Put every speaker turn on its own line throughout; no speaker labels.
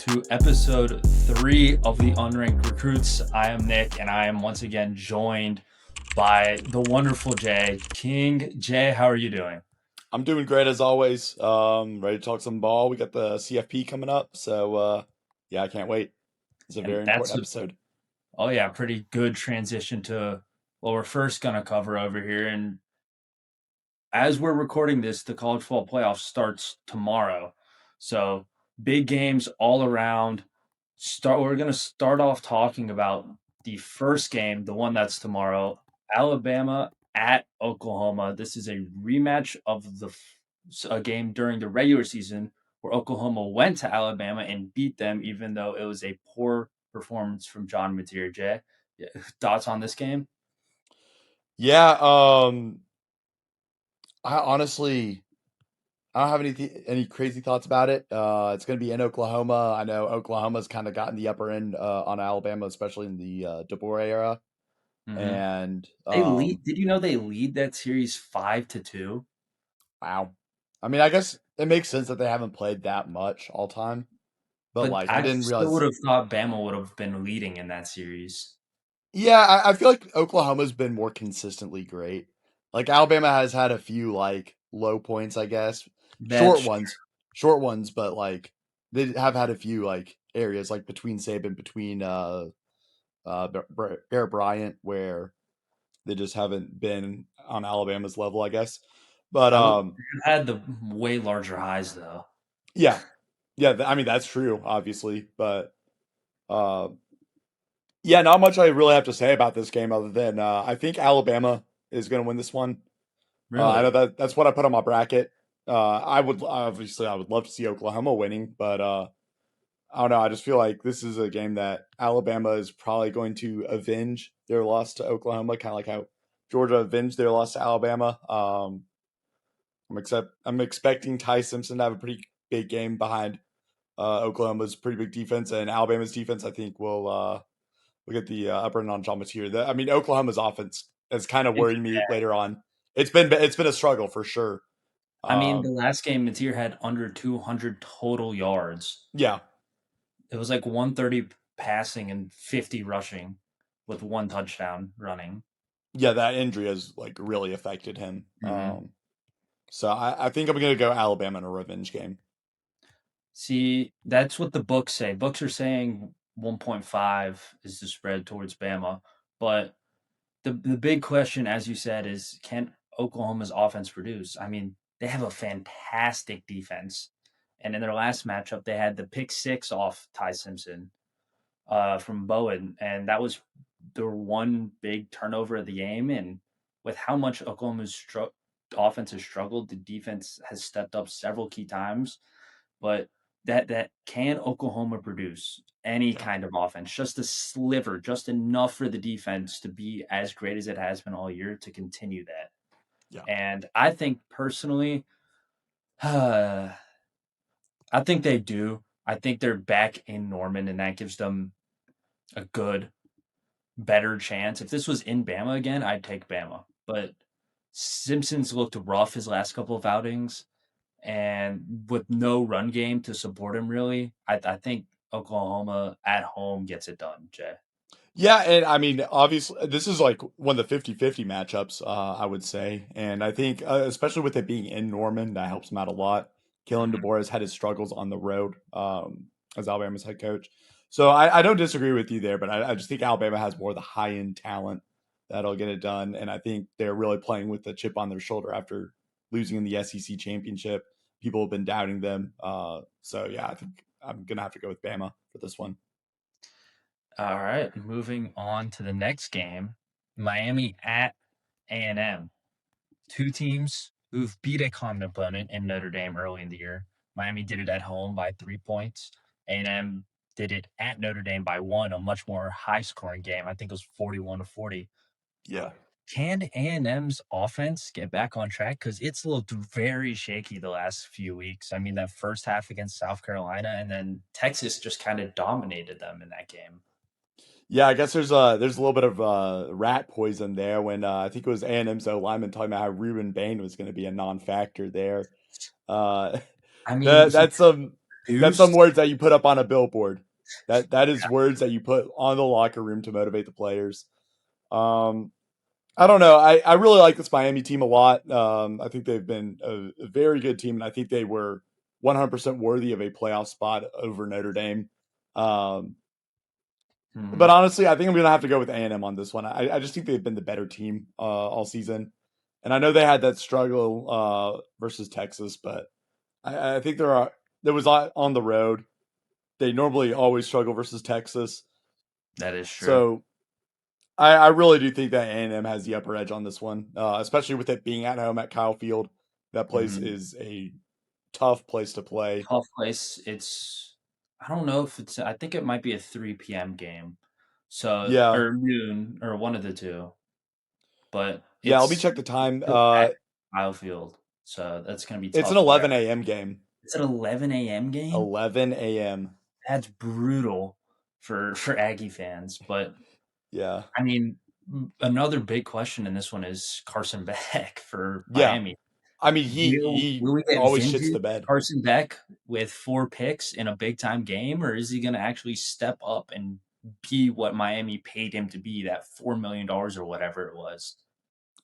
to episode 3 of the Unranked Recruits. I am Nick, and I am once again joined by the wonderful Jay. King Jay, how are you doing?
I'm doing great as always. Ready to talk some ball. We got the CFP coming up, so yeah, I can't wait. It's a
And
very
that's
important episode.
pretty good transition to what we're first going to cover over here. And as we're recording this, the college football playoff starts tomorrow. So big games all around. We're going to start off talking about the first game, the one that's tomorrow, Alabama at Oklahoma. This is a rematch of a game during the regular season where Oklahoma went to Alabama and beat them, even though it was a poor performance from John Mateer. Jay, thoughts on this game?
Yeah, I honestly I don't have any crazy thoughts about it. It's going to be in Oklahoma. I know Oklahoma's kind of gotten the upper end on Alabama, especially in the DeBoer era.
Mm-hmm.
And
They lead. Did you know they lead that series 5-2?
wow, I mean, I guess it makes sense that they haven't played that much all time, but
But
like I
I
didn't
still
realize.
would have thought Bama would have been leading in that series.
Yeah, I feel like Oklahoma's been more consistently great. Like Alabama has had a few like low points, I guess, short
That's
ones, short ones, but like they have had a few like areas like between Saban, between Bear Bryant, where they just haven't been on Alabama's level, I guess. But
I would had the way larger highs though.
yeah, yeah, I mean that's true, obviously, but uh, yeah, not much I really have to say about this game other than I think Alabama is going to win this one. I
Really?
know that's what I put on my bracket. I would love to see Oklahoma winning, but I don't know. I just feel like this is a game that Alabama is probably going to avenge their loss to Oklahoma, kind of like how Georgia avenged their loss to Alabama. I'm expecting Ty Simpson to have a pretty big game behind Oklahoma's pretty big defense, and Alabama's defense. I think will get the upper end on John Mateer. I mean, Oklahoma's offense has kind of
It's
worried me later on. It's been a struggle for sure.
I mean, the
Um,
last game Mateer had under 200 total yards.
yeah,
It was like 130 passing and 50 rushing with one touchdown running.
yeah, that injury has like really affected him.
Hmm.
So I think I'm gonna go Alabama in a revenge game.
See, that's what the books say. Books are saying 1.5 is the spread towards Bama, but the big question, as you said, is can Oklahoma's offense produce? I mean, they have a fantastic defense, and in their last matchup, they had the pick six off Ty Simpson from Bowen, and that was the one big turnover of the game. And with how much offense has struggled, the defense has stepped up several key times. But that can Oklahoma produce any
Yeah,
kind of offense, just a sliver, just enough for the defense to be as great as it has been all year to continue that.
yeah,
And I think personally, I think they do. I think they're back in Norman, and that gives them a better chance. If this was in Bama again, I'd take Bama. But Simpson's looked rough his last couple of outings, and with no run game to support him, really, I think Oklahoma at home gets it done. Jay.
yeah. And I mean, obviously, this is like one of the 50-50 matchups. I would say, and I think especially with it being in Norman, that helps him out a lot. Kalen
Mhm.
DeBoer has had his struggles on the road as Alabama's head coach. So I don't disagree with you there, but I just think Alabama has more of the high end talent that'll get it done. And I think they're really playing with the chip on their shoulder after losing in the SEC championship. People have been doubting them. So yeah, I think I'm gonna have to go with Bama for this one.
All right, moving on to the next game, Miami at A&M. Two teams who've beat a common opponent in Notre Dame early in the year. Miami did it at home by 3 points. A&M did it at Notre Dame by one, a much more high-scoring game. I think it was 41-40.
Yeah.
Can A&M's offense get back on track? Because it's looked very shaky the last few weeks. I mean, that first half against South Carolina, and then Texas just kind of dominated them in that game.
Yeah, I guess there's a little bit of rat poison there when I think it was A&M's O lineman talking about how Ruben Bain was going to be a non-factor there. Uh,
I mean,
that's some. That's some
Boost?
words that you put up on a billboard. That is words that you put on the locker room to motivate the players. Um, I don't know. I really like this Miami team a lot. I think they've been a very good team, and I think they were 100% worthy of a playoff spot over Notre Dame. Um, but
Mhm.
honestly, I think I'm going to have to go with A&M on this one. I just think they've been the better team all season, and I know they had that struggle versus Texas, but I think there was on the road. They normally always struggle versus Texas,
That is true.
so I really do think that A&M has the upper edge on this one, especially with it being at home at Kyle Field. That place
Mhm.
is a tough place to play.
Tough place. I don't know if I think it might be a 3 p.m. game. So,
Yeah,
or noon, or one of the two. But
yeah. Let me check the time.
still at Kyle Field. So that's going to be
It's an
tough
11
wherever.
a.m. game.
It's an 11 a.m. game?
11 a.m.
That's brutal for Aggie fans. But
Yeah,
I mean, another big question in this one is Carson Beck for
yeah.
Miami.
I mean,
Will
he
we get
always shits the
vintage
bed.
Carson Beck with 4 picks in a big time game, or is he gonna actually step up and be what Miami paid him to be, that $4 million or whatever it was?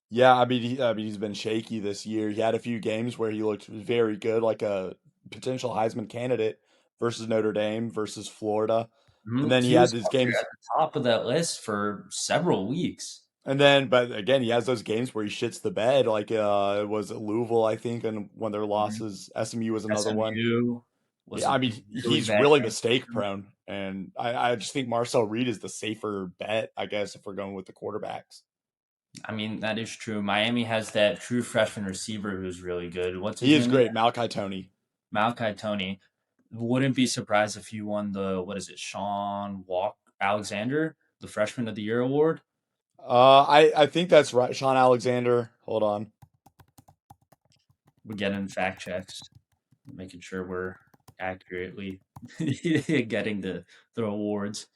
Yeah, I mean, he's been shaky this year. He had a few games where he looked very good, like a potential Heisman candidate versus Notre Dame versus Florida, and then he
He
had
was
these
up there
games.
at the top of that list for several weeks.
And then, but again, he has those games where he shits the bed. Like it was at Louisville, I think, and one of their
Mhm.
losses. SMU was another one.
SMU was
Yeah,
a
I mean,
really
he's
bad
really
game
mistake
for him.
prone, and I just think Marcel Reed is the safer bet, I guess, if we're going with the quarterbacks.
I mean, that is true. Miami has that true freshman receiver who's really good. What's
He
his
is
name again?
great, Malachi Tony.
Malachi Tony. Wouldn't be surprised if he won the what is it, Sean Walk Alexander, the Freshman of the Year award.
I think that's right, Sean Alexander. Hold on.
We're getting fact checks, making sure we're accurately getting the awards.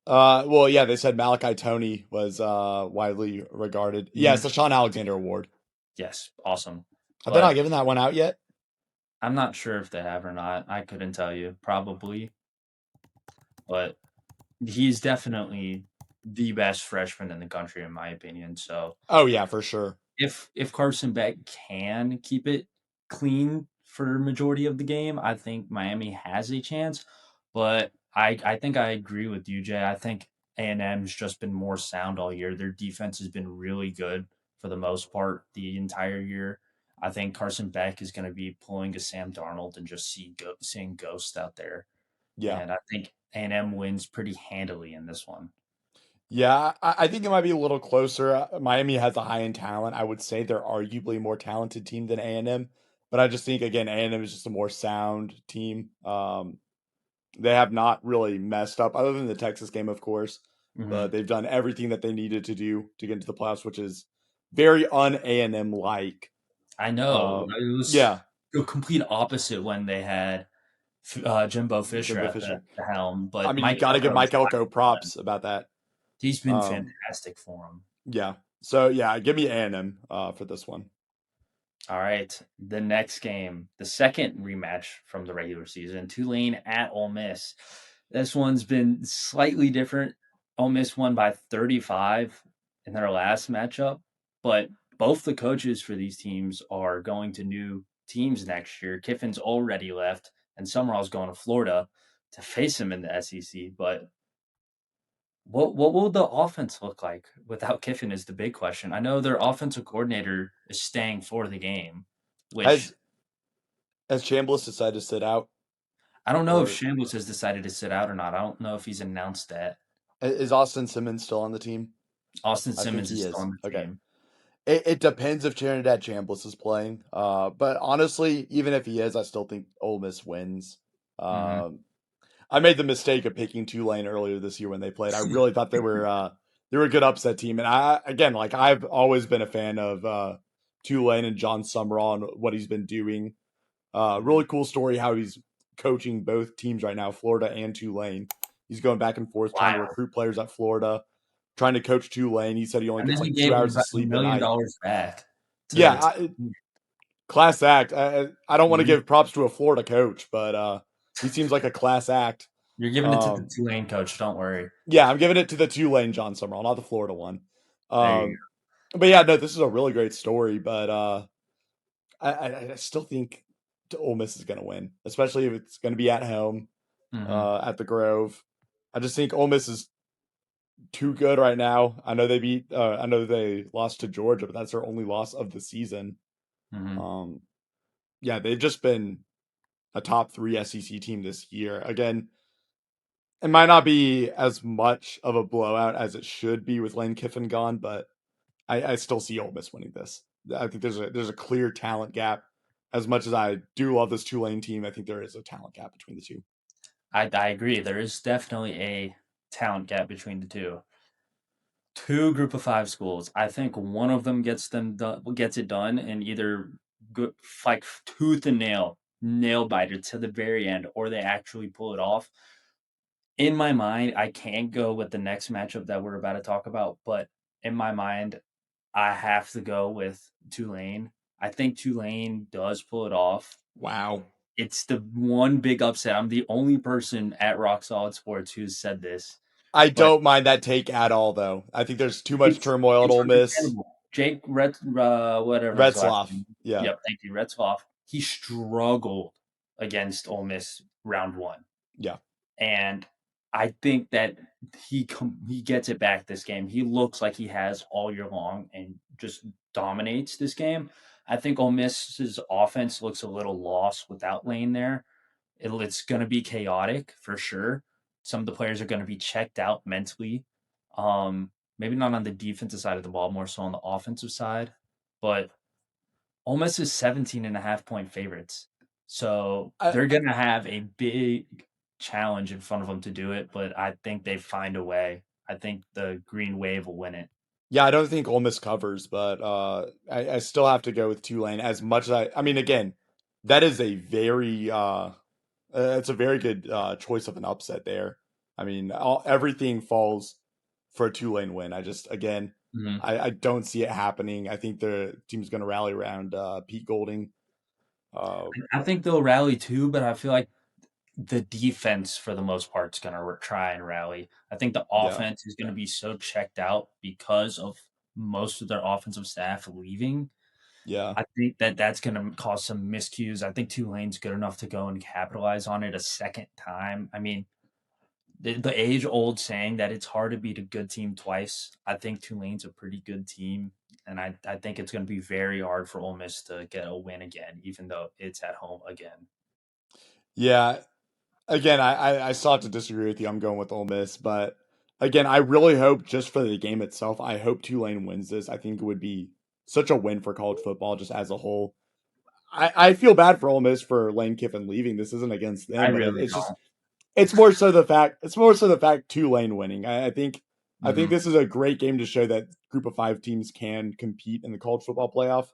Well, yeah, they said Malachi Tony was widely regarded. Yeah, it's
Mhm.
the Sean Alexander Award.
Yes, awesome.
Have they not
But
given that one out yet?
I'm not sure if they have or not. I couldn't tell you. Probably, but he's definitely the best freshman in the country, in my opinion. So
Oh yeah, for sure.
if Carson Beck can keep it clean for majority of the game, I think Miami has a chance. But I think I agree with you, Jay. I think A&M's just been more sound all year. Their defense has been really good for the most part the entire year. I think Carson Beck is going to be pulling a Sam Darnold and just seeing ghosts out there.
Yeah.
And I think A&M wins pretty handily in this one.
Yeah, I think it might be a little closer. Miami has a high end talent. I would say they're arguably a more talented team than A&M, but I just think again A&M is just a more sound team. They have not really messed up, other than the Texas game, of course, but
Mhm.
they've done everything that they needed to do to get into the playoffs, which is very un A&M like.
I know. It was
Yeah,
the complete opposite when they had Jimbo Fisher
Jimbo
at
Fisher.
the helm,
I
but
mean, you
Mike
got to give
Elko is
Mike Elko
last one.
props about that.
He's been
Um,
fantastic for him.
yeah. So yeah, give me A&M for this one.
All right, the next game, the second rematch from the regular season, Tulane at Ole Miss. This one's been slightly different. Ole Miss won by 35 in their last matchup, but both the coaches for these teams are going to new teams next year. Kiffin's already left, and Summerall's going to Florida to face him in the SEC. But what will the offense look like without Kiffin is the big question. I know their offensive coordinator is staying for the game, which
Has has Chambliss decided to sit out,
I don't know if
or
Shambles has decided to sit out or not. I don't know if he's announced that.
is Austin Simmons still on the team?
Austin
I think
Simmons
he
is still
is.
on the
Okay.
team.
It depends if Trinidad Chambliss is playing. But honestly, even if he is, I still think Ole Miss wins.
Mhm.
Um, I made the mistake of picking Tulane earlier this year when they played. I really thought they were a good upset team, and I again like I've always been a fan of Tulane and John Summerall and what he's been doing.
Mhm.
Really cool story how he's coaching both teams right now, Florida and Tulane. He's going back and forth trying to
Wow.
recruit players at Florida, trying to coach Tulane. He said he only
And
gets
then he
like
gave
two
him
hours of
about
sleep a night.
$1 million back
Yeah,
to
Class act. I don't want to
Mhm.
give props to a Florida coach, but he seems like a class act.
You're giving it to the
Um,
Tulane coach. Don't worry.
yeah, I'm giving it to the Tulane John Summerall, not the Florida one.
There you
Um, but yeah, no, this is a really great story. But I still think Ole Miss is going to win, especially if it's going to be at home
go. Hmm.
at the Grove. I just think Ole Miss is too good right now. I know they beat. I know they lost to Georgia, but that's their only loss of the season.
Hmm.
Um, yeah, they've just been a top three SEC team this year. Again, it might not be as much of a blowout as it should be with Lane Kiffin gone, but I still see Ole Miss winning this. I think there's a clear talent gap. As much as I do love this Tulane team, I think there is a talent gap between the two.
I agree. There is definitely a talent gap between the two. Two group of five schools. I think one of them gets it done and either go, like tooth and nail biter to the very end, or they actually pull it off. In my mind, I can't go with the next matchup that we're about to talk about, but in my mind, I have to go with Tulane. I think Tulane does pull it off.
Wow.
It's the one big upset. I'm the only person at Rock Solid Sports who's said this,
I
but
don't mind that take at all, though. I think there's too much
it's
turmoil at
it's
Ole Miss.
understandable. Jake whatever his last
Retzloff,
name.
yeah,
Yep, thank you, Retzloff. He struggled against Ole Miss round one.
yeah,
And I think that he gets it back this game. He looks like he has all year long and just dominates this game. I think Ole Miss's offense looks a little lost without Lane there. It's going to be chaotic for sure. Some of the players are going to be checked out mentally. Maybe not on the defensive side of the ball, more so on the offensive side. But Ole Miss is 17 and a half point favorites. So
I,
they're going to have a big challenge in front of them to do it, but I think they find a way. I think the Green Wave will win it.
yeah. I don't think Ole Miss covers, but I still have to go with Tulane. As much as I mean, again, that is a very it's a very good choice of an upset there. I mean, everything falls for a Tulane win. I just again,
Mhm.
I don't see it happening. I think the team's going to rally around Pete Golding. Uh,
I think they'll rally too, but I feel like the defense for the most part is going to try and rally. I think the
yeah,
offense is going to be so checked out because of most of their offensive staff leaving.
yeah.
I think that that's going to cause some miscues. I think Tulane's good enough to go and capitalize on it a second time. I mean, the age old saying that it's hard to beat a good team twice. I think Tulane's a pretty good team, and I think it's going to be very hard for Ole Miss to get a win again, even though it's at home again.
Yeah, again, I still have to disagree with you. I'm going with Ole Miss, but again, I really hope just for the game itself, I hope Tulane wins this. I think it would be such a win for college football just as a whole. I feel bad for Ole Miss for Lane Kiffin leaving. This isn't against
I
them, but
really
it's just
don't.
it's more so the fact Tulane winning. I think
Mhm.
this is a great game to show that group of five teams can compete in the college football playoff.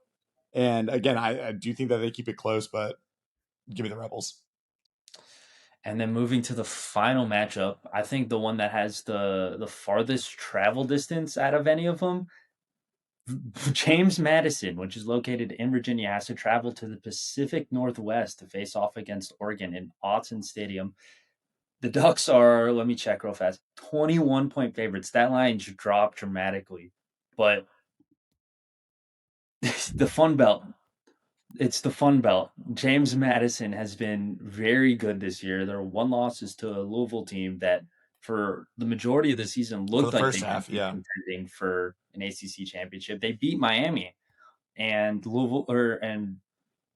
And again, I do think that they keep it close, but give me the Rebels.
And then moving to the final matchup, I think the one that has the farthest travel distance out of any of them, James Madison, which is located in Virginia, has to travel to the Pacific Northwest to face off against Oregon in Autzen Stadium. The Ducks are, let me check real fast, 21-point favorites. That line just dropped dramatically. But the Fun Belt, it's the Fun Belt. James Madison has been very good this year. Their one loss is to a Louisville team that, for the majority of the season,
For the
looked like
first
they could
half,
be
yeah.
contending for an ACC championship. They beat Miami, and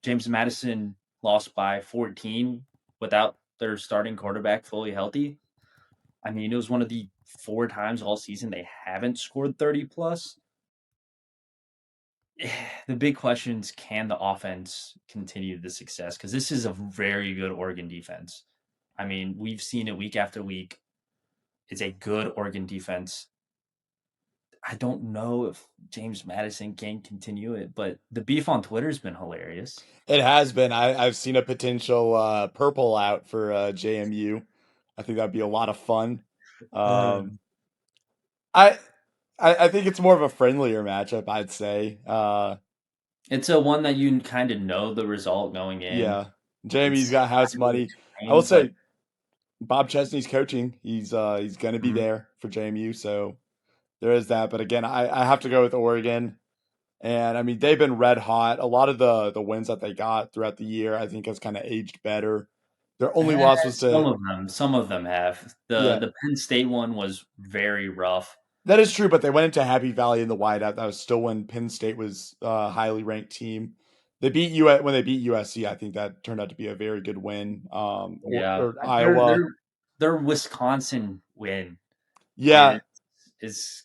James Madison lost by 14 without their starting quarterback fully healthy. I mean, it was one of the four times all season they haven't scored 30 plus. The big question is, can the offense continue the success? Because this is a very good Oregon defense. I mean, we've seen it week after week. It's a good Oregon defense. I don't know if James Madison can continue it, but the beef on Twitter has been hilarious.
It has been. I've seen a potential purple out for JMU. I think that'd be a lot of fun.
Uh,
Um, I, I think it's more of a friendlier matchup. I'd say.
It's a one that you kind of know the result going in.
Yeah, Jamie's
It's
got house
kind of
money.
a
I will
shame, but
say Bob Chesney's coaching. He's going to be
mhm.
there for JMU, so there is that. But again, I have to go with Oregon. And I mean, they've been red hot. A lot of the wins that they got throughout the year, I think, has kind of aged better. Their only loss was to
Some of them have.
yeah,
The Penn State one was very rough.
that is true. But they went into Happy Valley in the whiteout. That was still when Penn State was a highly ranked team. They beat you when they beat USC. I think that turned out to be a very good win.
Yeah,
Or Iowa.
their Wisconsin win
Yeah,
is is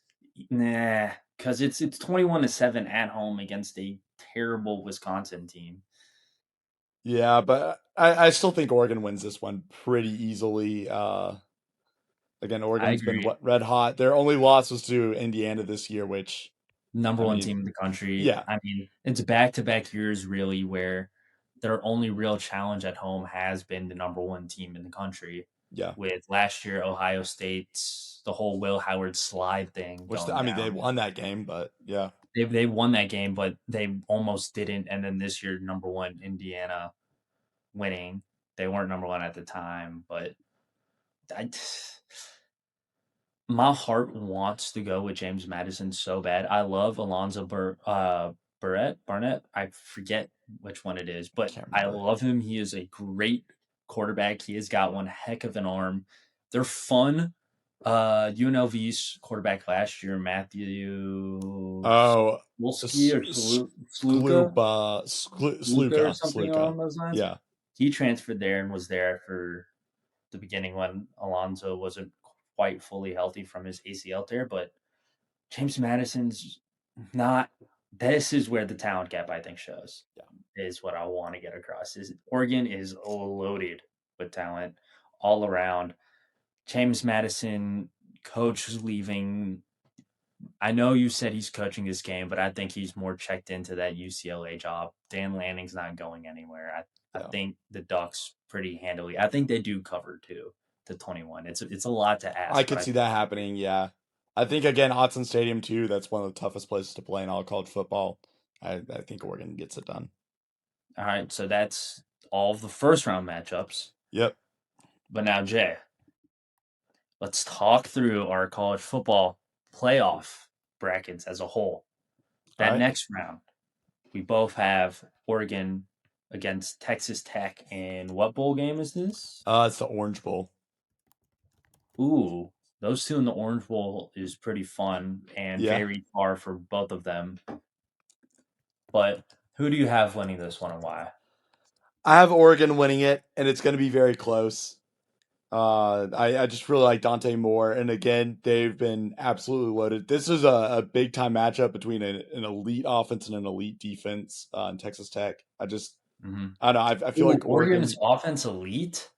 nah, because it's 21-7 at home against a terrible Wisconsin team.
yeah, but I still think Oregon wins this one pretty easily. Again,
I
Oregon's been
agree.
red hot. Their only loss was to Indiana this year, which
Number
I
one
mean,
team in the country.
yeah,
I mean, it's back-to-back years really where their only real challenge at home has been the number one team in the country.
yeah.
With last year Ohio State's the whole Will Howard slide thing
Which
going
I mean, they
down.
won that game, but yeah,
They won that game, but they almost didn't. And then this year, number one Indiana winning. They weren't number one at the time, but I, my heart wants to go with James Madison so bad. I love Barnett. I forget which one it is, but
can't
I
remember.
love him. He is a great quarterback. He has got one heck of an arm. They're fun. UNLV's quarterback last year, Matthew
Oh,
Wolski or Sluka or something
Sluka.
along those lines.
Yeah,
He transferred there and was there for the beginning when Alonso wasn't quite fully healthy from his ACL tear, but James Madison's not. This is where the talent gap I think shows.
yeah.
Is what I want to get across. Is Oregon is loaded with talent all around. James Madison, coach is leaving. I know you said he's coaching this game, but I think he's more checked into that UCLA job. Dan Lanning's not going anywhere. I
Yeah.
think the Ducks pretty handily. I think they do cover too to 21. It's a lot to
I
ask, but
could see that happening. Yeah, I think again, Autzen Stadium too. That's one of the toughest places to play in all college football. I think Oregon gets it done.
all right. So that's all of the first round matchups.
Yep.
But now, Jay, let's talk through our college football playoff brackets as a whole.
All
That
right.
next round, we both have Oregon against Texas Tech. And what bowl game is this?
It's the Orange Bowl.
Ooh, those two in the Orange Bowl is pretty fun and
Yeah,
very far for both of them. But who do you have winning this one and why?
I have Oregon winning it, and it's going to be very close. I just really like Dante Moore, and again, they've been absolutely loaded. This is a big time matchup between an elite offense and an elite defense in Texas Tech.
Mhm.
I don't know. I feel
Ooh,
like
Oregon's
Oregon.
offense elite?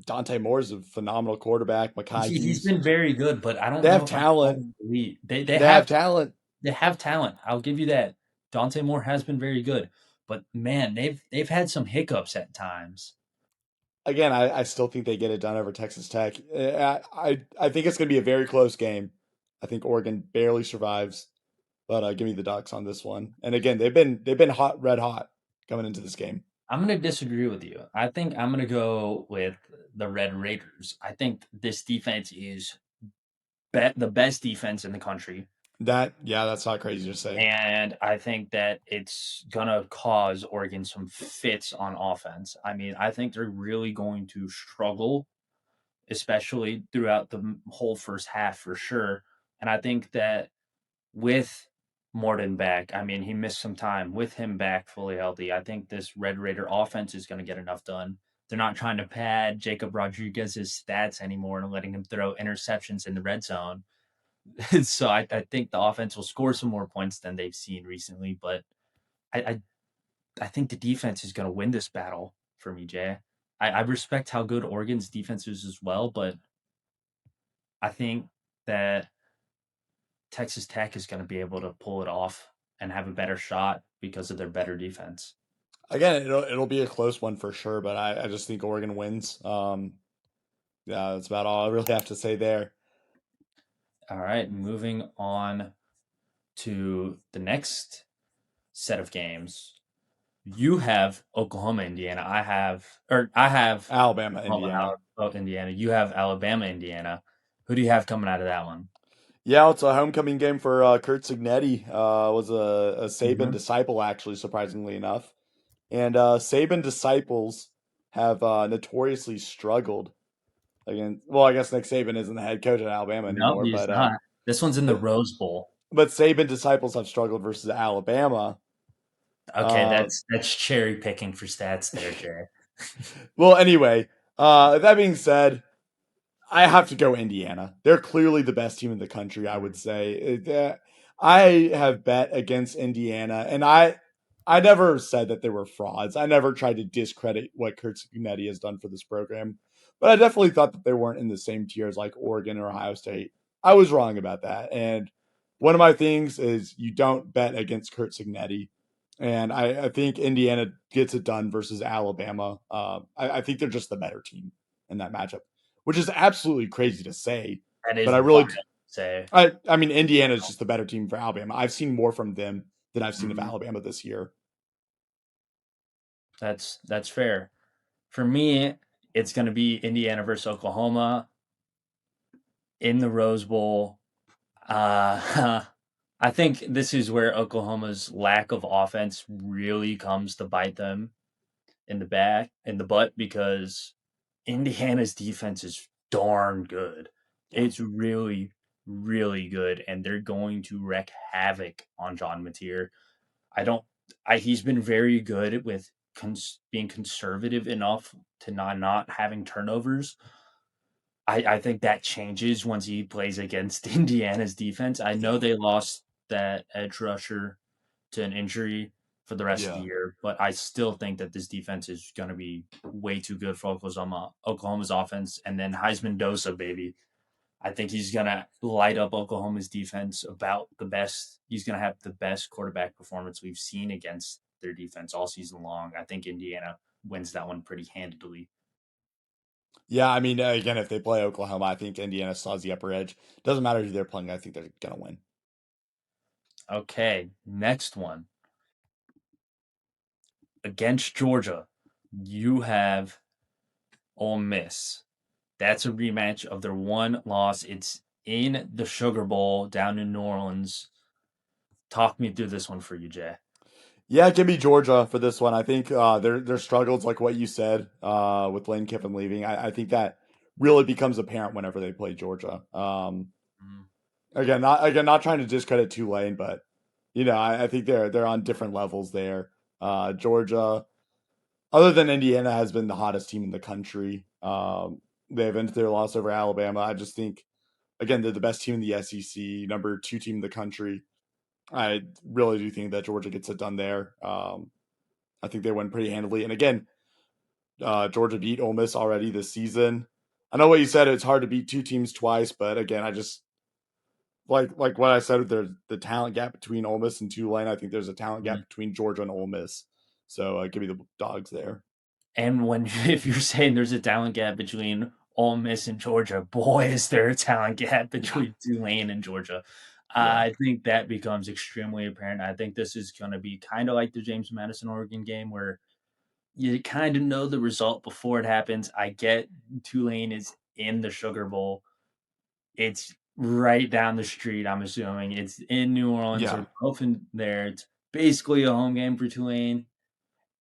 Dante Moore is a phenomenal quarterback. Makai
He's
Hughes.
been very good, but I don't
They
know
have
if I'm
talent.
calling him elite.
They have talent.
They have talent. I'll give you that. Dante Moore has been very good, but man, they've had some hiccups at times.
Again, I still think they get it done over Texas Tech. I think it's going to be a very close game. I think Oregon barely survives, but give me the Ducks on this one. And again, they've been hot, red hot coming into this game.
I'm going to disagree with you. I think I'm going to go with the Red Raiders. I think this defense is the best defense in the country.
That's not crazy to say.
And I think that it's going to cause Oregon some fits on offense. I mean, I think they're really going to struggle, especially throughout the whole first half for sure. And I think that with Morton back, I mean, he missed some time. With him back fully healthy, I think this Red Raider offense is going to get enough done. They're not trying to pad Jacob Rodriguez's stats anymore and letting him throw interceptions in the red zone. So I think the offense will score some more points than they've seen recently. But I I, I think the defense is going to win this battle for me, Jay. I respect how good Oregon's defense is as well, but I think that Texas Tech is going to be able to pull it off and have a better shot because of their better defense.
Again, it'll be a close one for sure, but I just think Oregon wins. Yeah, that's about all I really have to say there.
All right, moving on to the next set of games. You have Oklahoma, Indiana. I have
Alabama,
Oklahoma,
Indiana.
Indiana. You have Alabama, Indiana. Who do you have coming out of that one?
Yeah, it's a homecoming game for Kurt Signetti. Was a Saban
Hmm.
disciple, actually, surprisingly enough. And Saban disciples have notoriously struggled against. Well, I guess Nick Saban isn't the head coach at Alabama
No,
anymore,
he's not. This one's in the
but
Rose Bowl.
but Saban disciples have struggled versus Alabama.
Okay,
Uh,
that's cherry picking for stats there, Jay.
well, anyway, that being said, I have to go Indiana. They're clearly the best team in the country, I would
Mm,
say. I have bet against Indiana, and I never said that they were frauds. I never tried to discredit what Kurt Signetti has done for this program, but I definitely thought that they weren't in the same tier as like Oregon or Ohio State. I was wrong about that, and one of my things is you don't bet against Kurt Signetti, and I think Indiana gets it done versus Alabama. I think they're just the better team in that matchup, which is absolutely crazy to say.
that
But
is
I
wild
really,
to say.
I mean, Indiana is just the better team for Alabama. I've seen more from them than I've seen of
Mhm.
Alabama this year.
That's fair. For me, it's going to be Indiana versus Oklahoma in the Rose Bowl. I think this is where Oklahoma's lack of offense really comes to bite them in the butt because Indiana's defense is darn good.
Yeah,
It's really, really good, and they're going to wreak havoc on John Mateer. I don't. He's been very good with being conservative enough to not having turnovers. I think that changes once he plays against Indiana's defense. I know
yeah,
they lost that edge rusher to an injury for the rest of the
yeah.
year, but I still think that this defense is going to be way too good for Oklahoma's offense. And then Heisman Dosa, baby. I think he's going to light up Oklahoma's defense about the best. He's going to have the best quarterback performance we've seen against their defense all season long. I think Indiana wins that one pretty handedly.
Yeah, I mean, again, if they play Oklahoma, I think Indiana still has the upper edge. Doesn't matter who they're playing. I think they're gonna win.
Okay, next one. Against Georgia, you have Ole Miss. That's a rematch of their one loss. It's in the Sugar Bowl down in New Orleans. Talk me through this one for you, Jay.
Yeah, give me Georgia for this one. I think their struggles, like what you said, with Lane Kiffin leaving. I think that really becomes apparent whenever they play Georgia.
Mm,
Not trying to discredit Tulane, but I think they're on different levels there. Georgia, other than Indiana, has been the hottest team in the country. They've ended their loss over Alabama. I just think again they're the best team in the SEC, number two team in the country. I really do think that Georgia gets it done there. I think they win pretty handily. And again, Georgia beat Ole Miss already this season. I know what you said; it's hard to beat two teams twice, but again, I just like what I said. There's the talent gap between Ole Miss and Tulane. I think there's a talent
mm.
gap between Georgia and Ole Miss. So give me the dogs there.
And when if you're saying there's a talent gap between Ole Miss and Georgia, boy, is there a talent gap
Yeah,
between Tulane and Georgia.
yeah,
I think that becomes extremely apparent. I think this is going to be kind of like the James Madison Oregon game where you kind of know the result before it happens. I get Tulane is in the Sugar Bowl. It's right down the street, I'm assuming. It's in New Orleans.
yeah.
They're both in there. It's basically a home game for Tulane,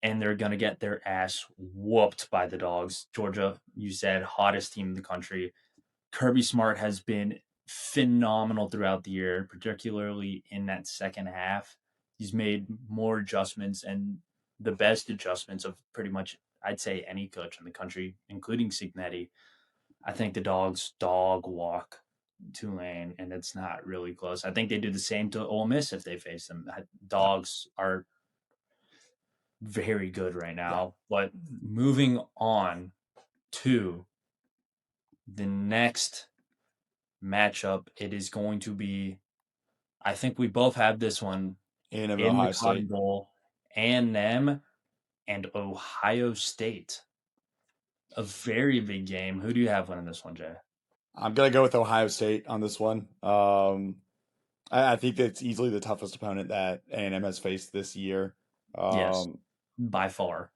and they're going to get their ass whooped by the Dogs. Georgia, you said, hottest team in the country. Kirby Smart has been phenomenal throughout the year, particularly in that second half. He's made more adjustments and the best adjustments of pretty much, I'd say, any coach in the country, including Signetti. I think the Dogs dog walk Tulane, and it's not really close. I think they do the same to Ole Miss if they face them.
Yeah,
Dogs are very good right
yeah.
now. But moving on to the next matchup, it is going to be. I think we both have this one
A&M and
in the
Ohio
Cotton
State.
Bowl. A&M and Ohio State, a very big game. Who do you have winning this one, Jay?
I'm gonna go with Ohio State on this one. I think that's easily the toughest opponent that A&M has faced this year.
Yes,
Um,
by far.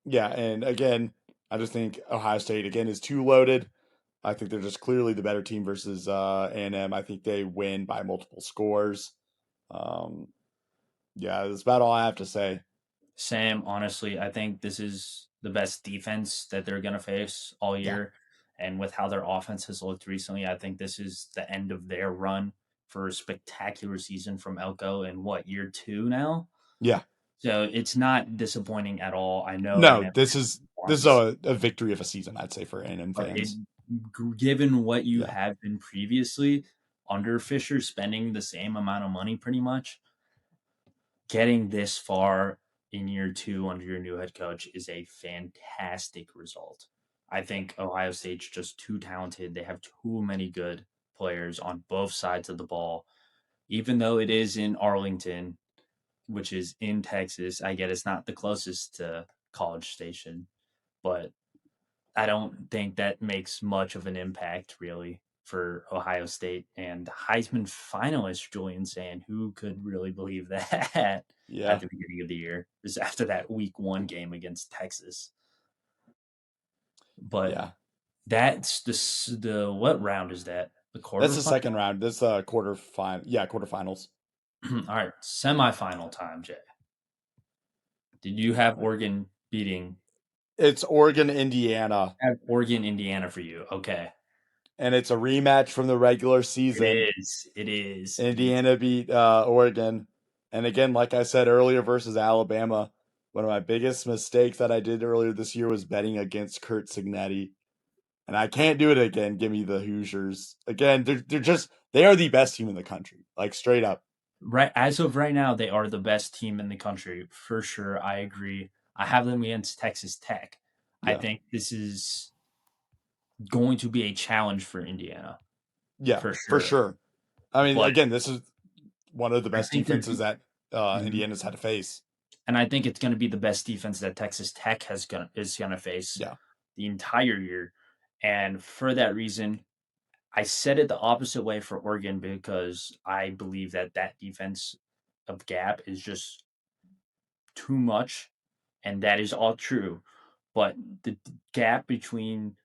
yeah, and again, I just think Ohio State again is too loaded. I think they're just clearly the better team versus A&M. I think they win by multiple scores. Um, yeah, that's about all I have to say.
Sam, honestly, I think this is the best defense that they're going to face all
Yeah,
year. And with how their offense has looked recently, I think this is the end of their run for a spectacular season from Elko in what, year two now?
yeah.
So it's not disappointing at all. I know
No,
A&M
this is
wants,
a victory of a season, I'd say, for A&M
but
fans.
given what you
Yeah,
have been previously under Fisher spending the same amount of money pretty much, getting this far in year two under your new head coach is a fantastic result. I think Ohio State's just too talented. They have too many good players on both sides of the ball. Even though it is in Arlington, which is in Texas, I get it's not the closest to College Station, but I don't think that makes much of an impact really for Ohio State and Heisman finalist Julian Sand. Who could really believe that at
yeah,
the beginning of the year? Is after that week one game against Texas. But
yeah.
that's the what round is that? The
That's the
quarterfinal?
second round. This quarterfinals.
All right, semifinal time, Jay. Did you have Oregon beating
It's Oregon, Indiana,
have Oregon, Indiana for you? Okay.
and it's a rematch from the regular
It
season.
is. It is. It is.
Indiana beat Oregon, and again, like I said earlier, versus Alabama. One of my biggest mistakes that I did earlier this year was betting against Kurt Signetti, and I can't do it again. Give me the Hoosiers again. They are the best team in the country, like straight up.
Right as of right now, they are the best team in the country for sure. I agree. I have them against Texas Tech. I
Yeah,
think this is going to be a challenge for Indiana
yeah,
for
for
sure.
sure. I mean,
But
again, this is one of the
I
best
think they're
defenses that
mhm.
Indiana's had to face.
And I think it's going to be the best defense that Texas Tech is going to face
Yeah,
the entire year. And for that reason, I said it the opposite way for Oregon because I believe that that defense of gap is just too much, and that is all true. But the gap between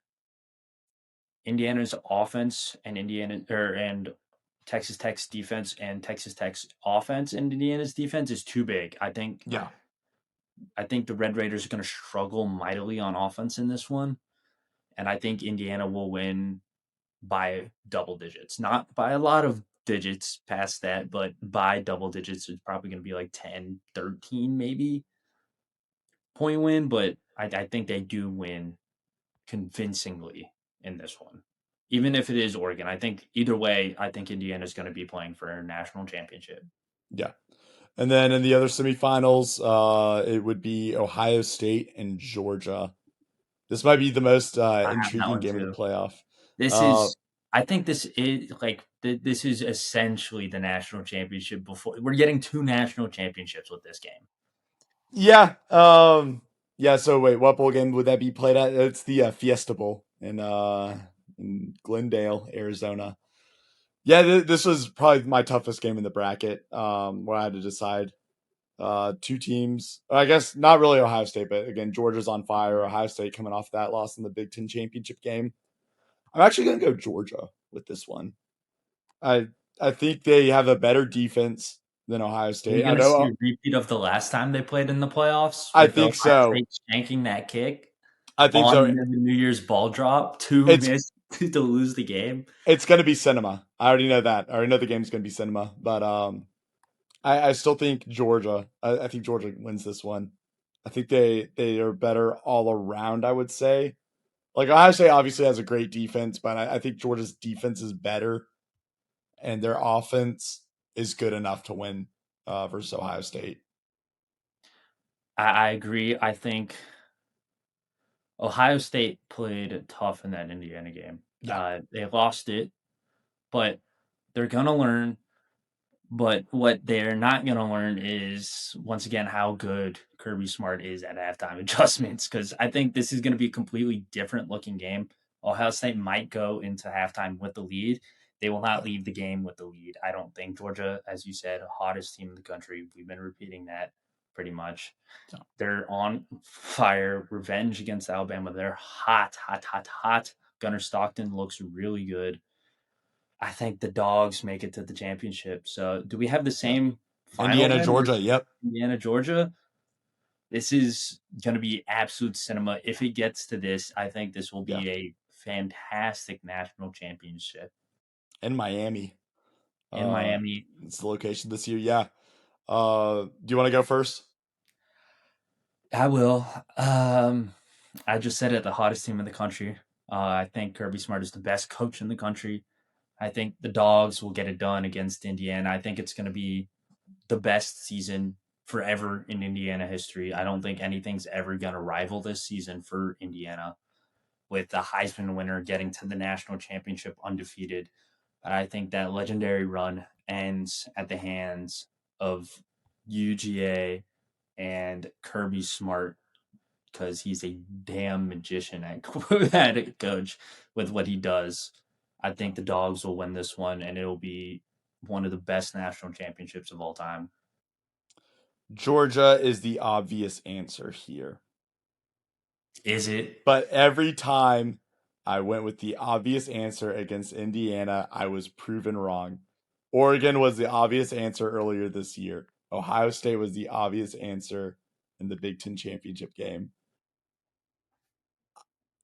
Indiana's offense and Texas Tech's defense and Texas Tech's offense and Indiana's defense is too big.
yeah,
I think the Red Raiders are going to struggle mightily on offense in this one, and I think Indiana will win by double digits, not by a lot of digits past that, but by double digits. It's probably going to be like 10, 13, maybe point win, but I think they do win convincingly in this one. Even if it is Oregon, I think either way, I think Indiana's going to be playing for a national championship.
yeah. And then in the other semifinals, it would be Ohio State and Georgia. This might be the most
I have that
intriguing
one
game of the
too.
playoff.
This
Uh,
is, I think this is like this is essentially the national championship. Before we're getting two national championships with this game.
yeah, yeah. So wait, what bowl game would that be played at? It's the Fiesta Bowl in Glendale, Arizona. Yeah, this was probably my toughest game in the bracket, where I had to decide two teams. I guess not really Ohio State, but again, Georgia's on fire. Ohio State coming off that loss in the Big Ten championship game. I'm actually going to go Georgia with this one. I I think they have a better defense than Ohio
Are we
State. I
going to see
know.
a repeat of the last time they played in the playoffs
I
with
think
Ohio
so.
State shanking that kick
I think
on
so.
the New Year's ball drop to
It's
miss to lose the game?
it's going to be cinema. I already know that. I already know the game's going to be cinema. But I still think Georgia. I think Georgia wins this one. I think they are better all around. I would say. Like Ohio State obviously has a great defense, but I think Georgia's defense is better, and their offense is good enough to win versus Ohio State.
I agree. I think Ohio State played tough in that Indiana game.
Yeah,
They lost it, but they're gonna learn. But what they're not gonna learn is once again how good Kirby Smart is at halftime adjustments. Because I think this is gonna be a completely different looking game. Ohio State might go into halftime with the lead. They will not leave the game with the lead. I don't think Georgia, as you said, hottest team in the country. We've been repeating that pretty much. They're on fire. Revenge against Alabama. They're hot, hot, hot, hot. Gunnar Stockton looks really good. I think the Dogs make it to the championship. So, do we have the
Yeah.
same final
Indiana,
then?
Georgia. Yep.
Indiana, Georgia. This is going to be absolute cinema. If it gets to this, I think this will
Yeah.
be a fantastic national championship
In Miami.
in
Uh,
Miami.
it's the location this year. Yeah. Do you want to go first?
I will. I just said it, the hottest team in the country. I think Kirby Smart is the best coach in the country. I think the Dogs will get it done against Indiana. I think it's going to be the best season forever in Indiana history. I don't think anything's ever going to rival this season for Indiana, with the Heisman winner getting to the national championship undefeated. But I think that legendary run ends at the hands of UGA and Kirby Smart, because he's a damn magician at coach with what he does. I think the Dogs will win this one, and it'll be one of the best national championships of all time.
Georgia is the obvious answer here.
Is it?
But every time I went with the obvious answer against Indiana, I was proven wrong. Oregon was the obvious answer earlier this year. Ohio State was the obvious answer in the Big Ten championship game.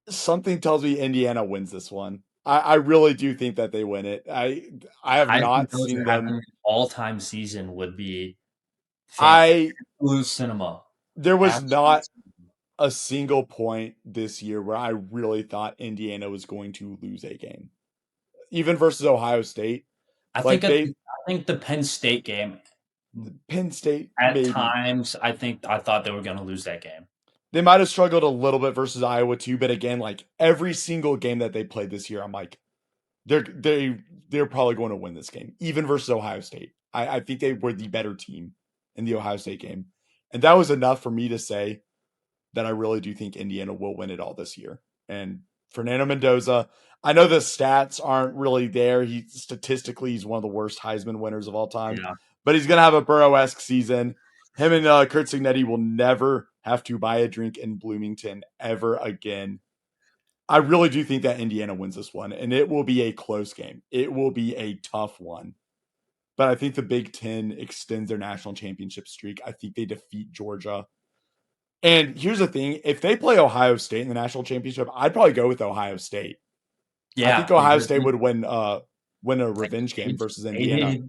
Something tells me Indiana wins this one. I really do think that they win it. I have
Heisman
not
Coach
seen them.
having an all-time season would be
I
absolute cinema.
There was
Absolute
not
cinema.
a single point this year where I really thought Indiana was going to lose a game, even versus Ohio State. Like
I think the Penn State game,
Penn State,
at
maybe
times, I thought they were going to lose that game.
they might have struggled a little bit versus Iowa too. But again, like every single game that they played this year, I'm like, they're probably going to win this game, even versus Ohio State. I think they were the better team in the Ohio State game, and that was enough for me to say that I really do think Indiana will win it all this year. And Fernando Mendoza, I know the stats aren't really there. He statistically he's one of the worst Heisman winners of all time,
Yeah.
but he's gonna have a Burrow-esque season. Him and Kurt Signetti will never have to buy a drink in Bloomington ever again. I really do think that Indiana wins this one, and it will be a close game. It will be a tough one. But I think the Big Ten extends their national championship streak. I think they defeat Georgia. And here's the thing: if they play Ohio State in the national championship, I'd probably go with Ohio State. I think
Yeah,
Ohio State
exactly.
would win a
Like,
revenge game
it's
versus Indiana.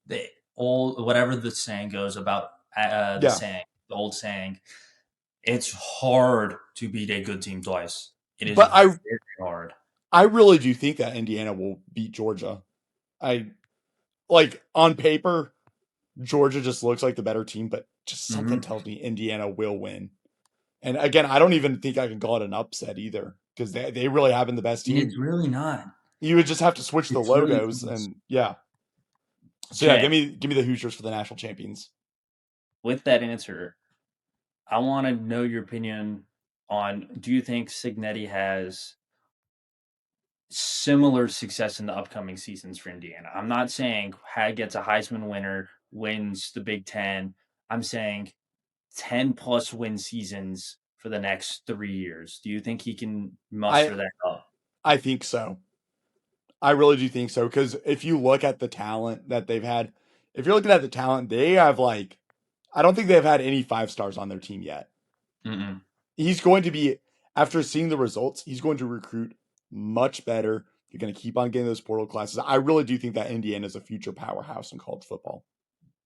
the old, whatever the saying goes about,
Yeah,
the old saying, it's hard to beat a good team twice. It is
but
very hard.
I really do think that Indiana will beat Georgia. I like on paper, Georgia just looks like the better team, but just something
Mhm.
tells me Indiana will win. And again, I don't even think I can call it an upset either because they really have been the best
It's
team.
really not.
You would just have to switch the
It's really
logos,
close.
and yeah. So yeah,
Okay,
give me the Hoosiers for the national champions.
with that answer, I want to know your opinion on, do you think Signetti has similar success in the upcoming seasons for Indiana? I'm not saying gets a Heisman winner, wins the Big Ten. I'm saying 10 plus win seasons for the next 3 years. Do you think he can
I
muster that up?
I think so. I really do think so because if you look at the talent that they've had, if you're looking at the talent, they have like I don't think they've had any 5 stars on their team yet.
Mm-mm.
He's going to be after seeing the results, he's going to recruit much better. You're going to keep on getting those portal classes. I really do think that Indiana is a future powerhouse in college football.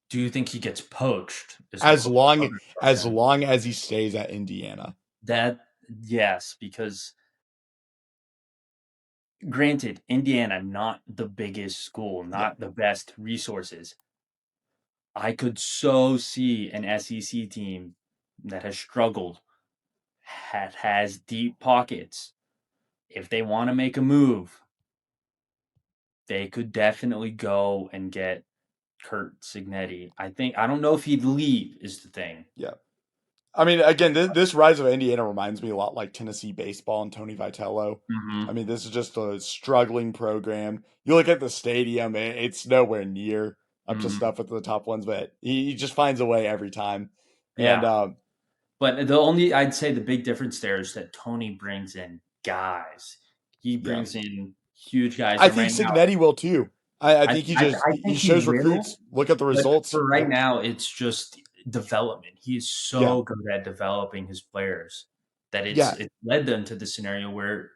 Do you think he gets poached? Is the
As long
other question.
as he stays at Indiana.
That, yes, because granted, Indiana, not the biggest school,
Yeah.
not the best resources. I could so see an SEC team that has struggled, has deep pockets. If they want to make a move, they could definitely go and get Kurt Signetti. I don't know if he'd leave is the thing.
Yeah. I mean, again, this rise of Indiana reminds me a lot like Tennessee baseball and Tony Vitello. I
Hmm.
mean, this is just a struggling program. You look at the stadium; it's nowhere near up to
Hmm.
stuff with the top ones, but he just finds a way every time. And
Yeah. But I'd say the big difference there is that Tony brings in guys. He
yeah,
brings in huge guys.
I
And
think
right now,
Signetti will too. I
I,
think
I, I
he
think he
shows
will.
recruits. Look at the
But
results.
for right now, it's just development. He is
Yeah,
so good at developing his players that
yeah,
it's led them to the scenario where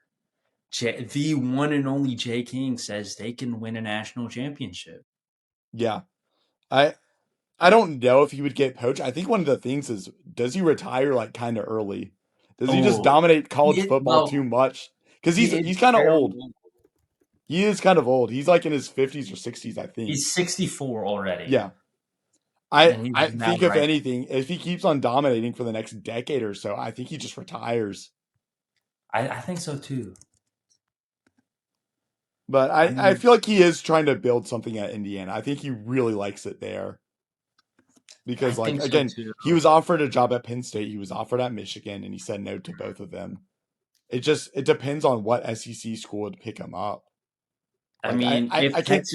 the one and only Jay King says they can win a national championship.
yeah. I I don't know if he would get poached. I think one of the things is, does he retire like kind of early? Does he just
Oh,
dominate college football too
well,
much? Because
he is
he's kind of
fairly
old.
old.
He is kind of old. He's like in his 50s or 60s, I think.
He's 64 already,
Yeah.
and he's
I
now
think if
right.
anything, if he keeps on dominating for the next decade or so, I think he just retires.
I think so too.
But
I
I
mean,
feel like he is trying to build something at Indiana. I think he really likes it there.
I
Because like
think so
again,
too.
he was offered a job at Penn State, he was offered at Michigan, and he said no to both of them. It depends on what SEC school would pick him up.
I
Like
mean,
I can't.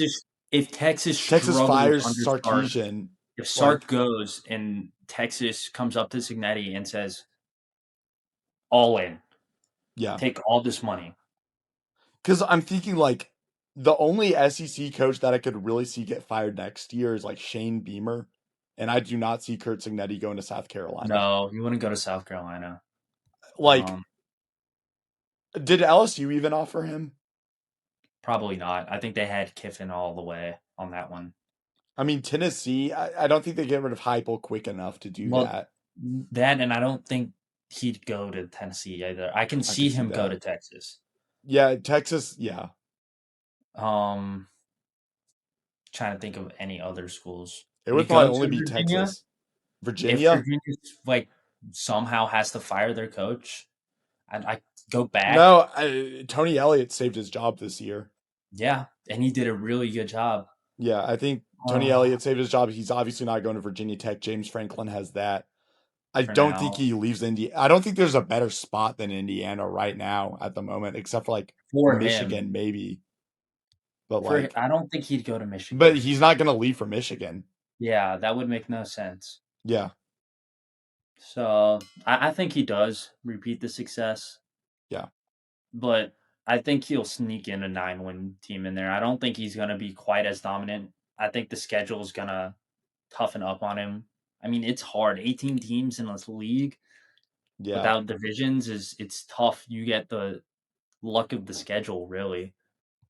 if Texas
Texas
struggles
fires
under Sark,
Sarkeesian.
if Sark
Like
goes and Texas comes up to Signetti and says, all in,
yeah,
take all this money.
because I'm thinking like the only SEC coach that I could really see get fired next year is like Shane Beamer, and I do not see Kurt Signetti going to South Carolina.
No, you wouldn't go to South Carolina.
Like, did LSU even offer him?
Probably not. I think they had Kiffin all the way on that one.
I mean, Tennessee. I don't think they get rid of Heupel quick enough to do
Well,
that.
that and I don't think he'd go to Tennessee either. I can
I can
see
see
him go
that.
to Texas.
Yeah, Texas. Yeah,
Um, Trying to think of any other schools.
it
Would
would
he go
probably only
to
be
Virginia?
Texas,
If
Virginia.
Virginia like somehow has to fire their coach, I go back.
No, Tony Elliott saved his job this year.
Yeah, and he did a really good job.
Yeah, I think Tony
Uh,
Elliott saved his job. He's obviously not going to Virginia Tech. James Franklin has that. I
for
don't think
now,
he leaves India. I don't think there's a better spot than Indiana right now at the moment, except for like
for him,
Michigan, maybe. But
for
like,
I don't think he'd go to
but
Michigan.
he's not going to leave for Michigan.
Yeah, that would make no sense.
Yeah,
So I think he does repeat the success,
yeah,
but I think he'll sneak in a 9-win team in there. I don't think he's going to be quite as dominant. I think the schedule is going to toughen up on him. I mean, it's hard. 18 teams in this league
yeah.
without divisions is it's tough. You get the luck of the schedule, really.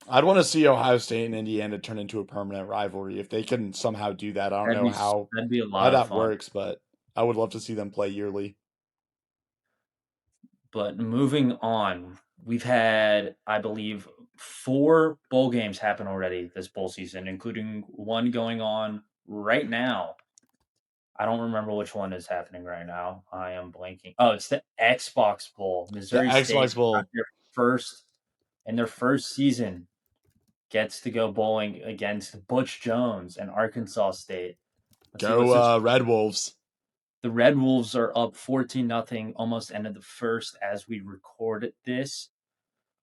I'd want to see Ohio State and Indiana turn into a permanent rivalry if they can somehow do that. I don't
That'd
know
be that'd be a
how
lot of
that
fun.
works, but I would love to see them play yearly.
But moving on, we've had, I believe, 4 bowl games happen already this bowl season, including one going on right now. I don't remember which one is happening right now. I am blanking. Oh, it's the Xbox Bowl.
The
Missouri State
Xbox
got
Bowl.
their first in their first season gets to go bowling against Butch Jones and Arkansas State. Let's see
Go
what's this.
Red Wolves.
The Red Wolves are up 14 nothing, almost ended the first as we recorded this.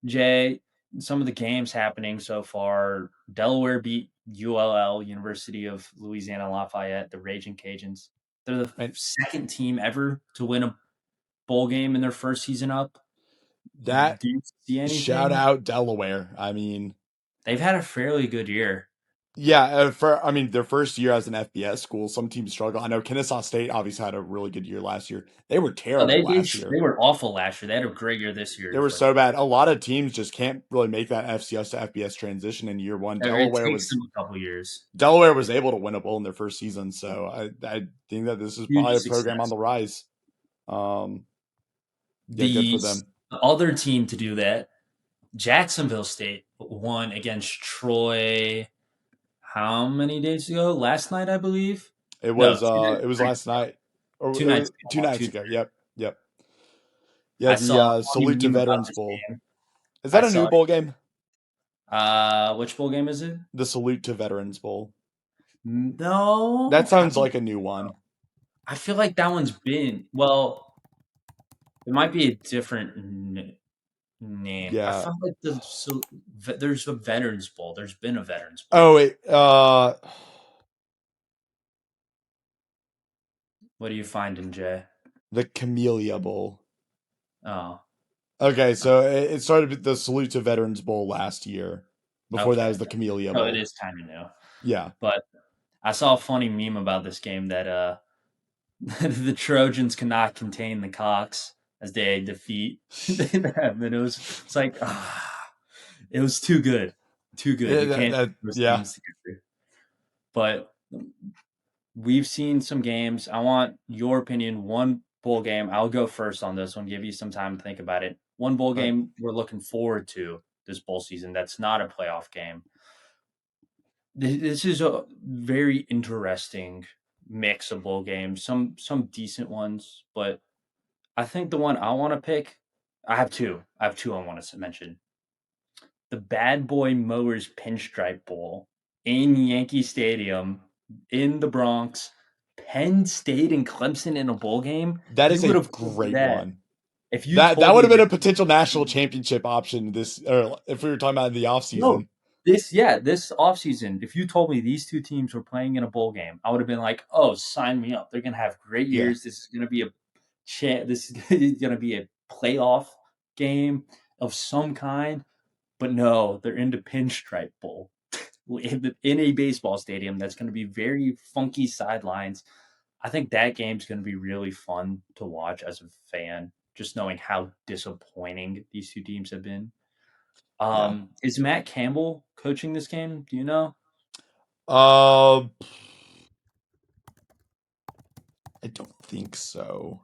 Jay, some of the games happening so far. Delaware beat ULL, University of Louisiana Lafayette, the Raging Cajuns. They're the
And
second team ever to win a bowl game in their first season up.
that
Do you see
shout
anything?
out Delaware. I mean,
They've had a fairly good year.
yeah, for I mean their first year as an FBS school, some teams struggle. I know Kennesaw State obviously had a really good year last year. They were
Oh,
terrible last
they
year.
were awful last year. They had a great year this year,
They were
but
so bad. A lot of teams just can't really make that FCS to FBS transition in year one.
it takes them a couple years.
Delaware was able to win a bowl in their first season, so I think that this is
Huge
probably a program on
success.
the rise. Um, yeah, good
The
for them.
other team to do that, Jacksonville State, won against Troy how many days ago? Last night, I believe. No,
It was last night or
two
it was
nights ago.
2 nights ago.
Tuesday.
Yep, yep. Yeah,
I
the
saw a funny
Salute to
meme about
Veterans
this
Bowl.
game.
Is
I
that a
saw
new
it.
bowl game?
Which bowl game is it?
The Salute to Veterans Bowl.
No,
That
I
sounds
don't
like
think
a new
so.
one.
I feel like that one's been well. It might be a different name. I
Yeah.
felt like there's a Veterans Bowl. There's been a Veterans
Oh
Bowl.
wait.
What do you find in Jay?
The Camellia Bowl.
Oh,
Okay, so it started with the Salute to Veterans Bowl last year. Before that
okay.
was the Camellia
So it
Bowl.
is kind of new.
Yeah.
But I saw a funny meme about this game that the Trojans cannot contain the Cox as they defeat them, and it's like it was too good, too good.
Yeah,
You can't put those
yeah.
teams together. But we've seen some games. I want your opinion. One bowl game. I'll go first on this one. Give you some time to think about it. One bowl
Right.
game we're looking forward to this bowl season. That's not a playoff game. This is a very interesting mix of bowl games. Some decent ones, but I think the one I want to pick. I have two. I want to mention. The Bad Boy Mowers Pinstripe Bowl in Yankee Stadium in the Bronx. Penn State and Clemson in a bowl game.
That
You
is
would
a
have told me
great
that
one.
if you
That
told
would
me
have been
that.
a potential national championship option this, or if we were talking about the
No,
offseason.
this offseason, if you told me these two teams were playing in a bowl game, I would have been like, "Oh, sign me up. They're going to have great
Yeah.
years. This is going to be a this is going to be a playoff game of some kind." But no, they're in the Pinstripe Bowl in a baseball stadium that's going to be very funky sidelines. I think that game's going to be really fun to watch as a fan, just knowing how disappointing these two teams have been.
Yeah.
Is Matt Campbell coaching this game? Do you know?
Uh, I don't think so.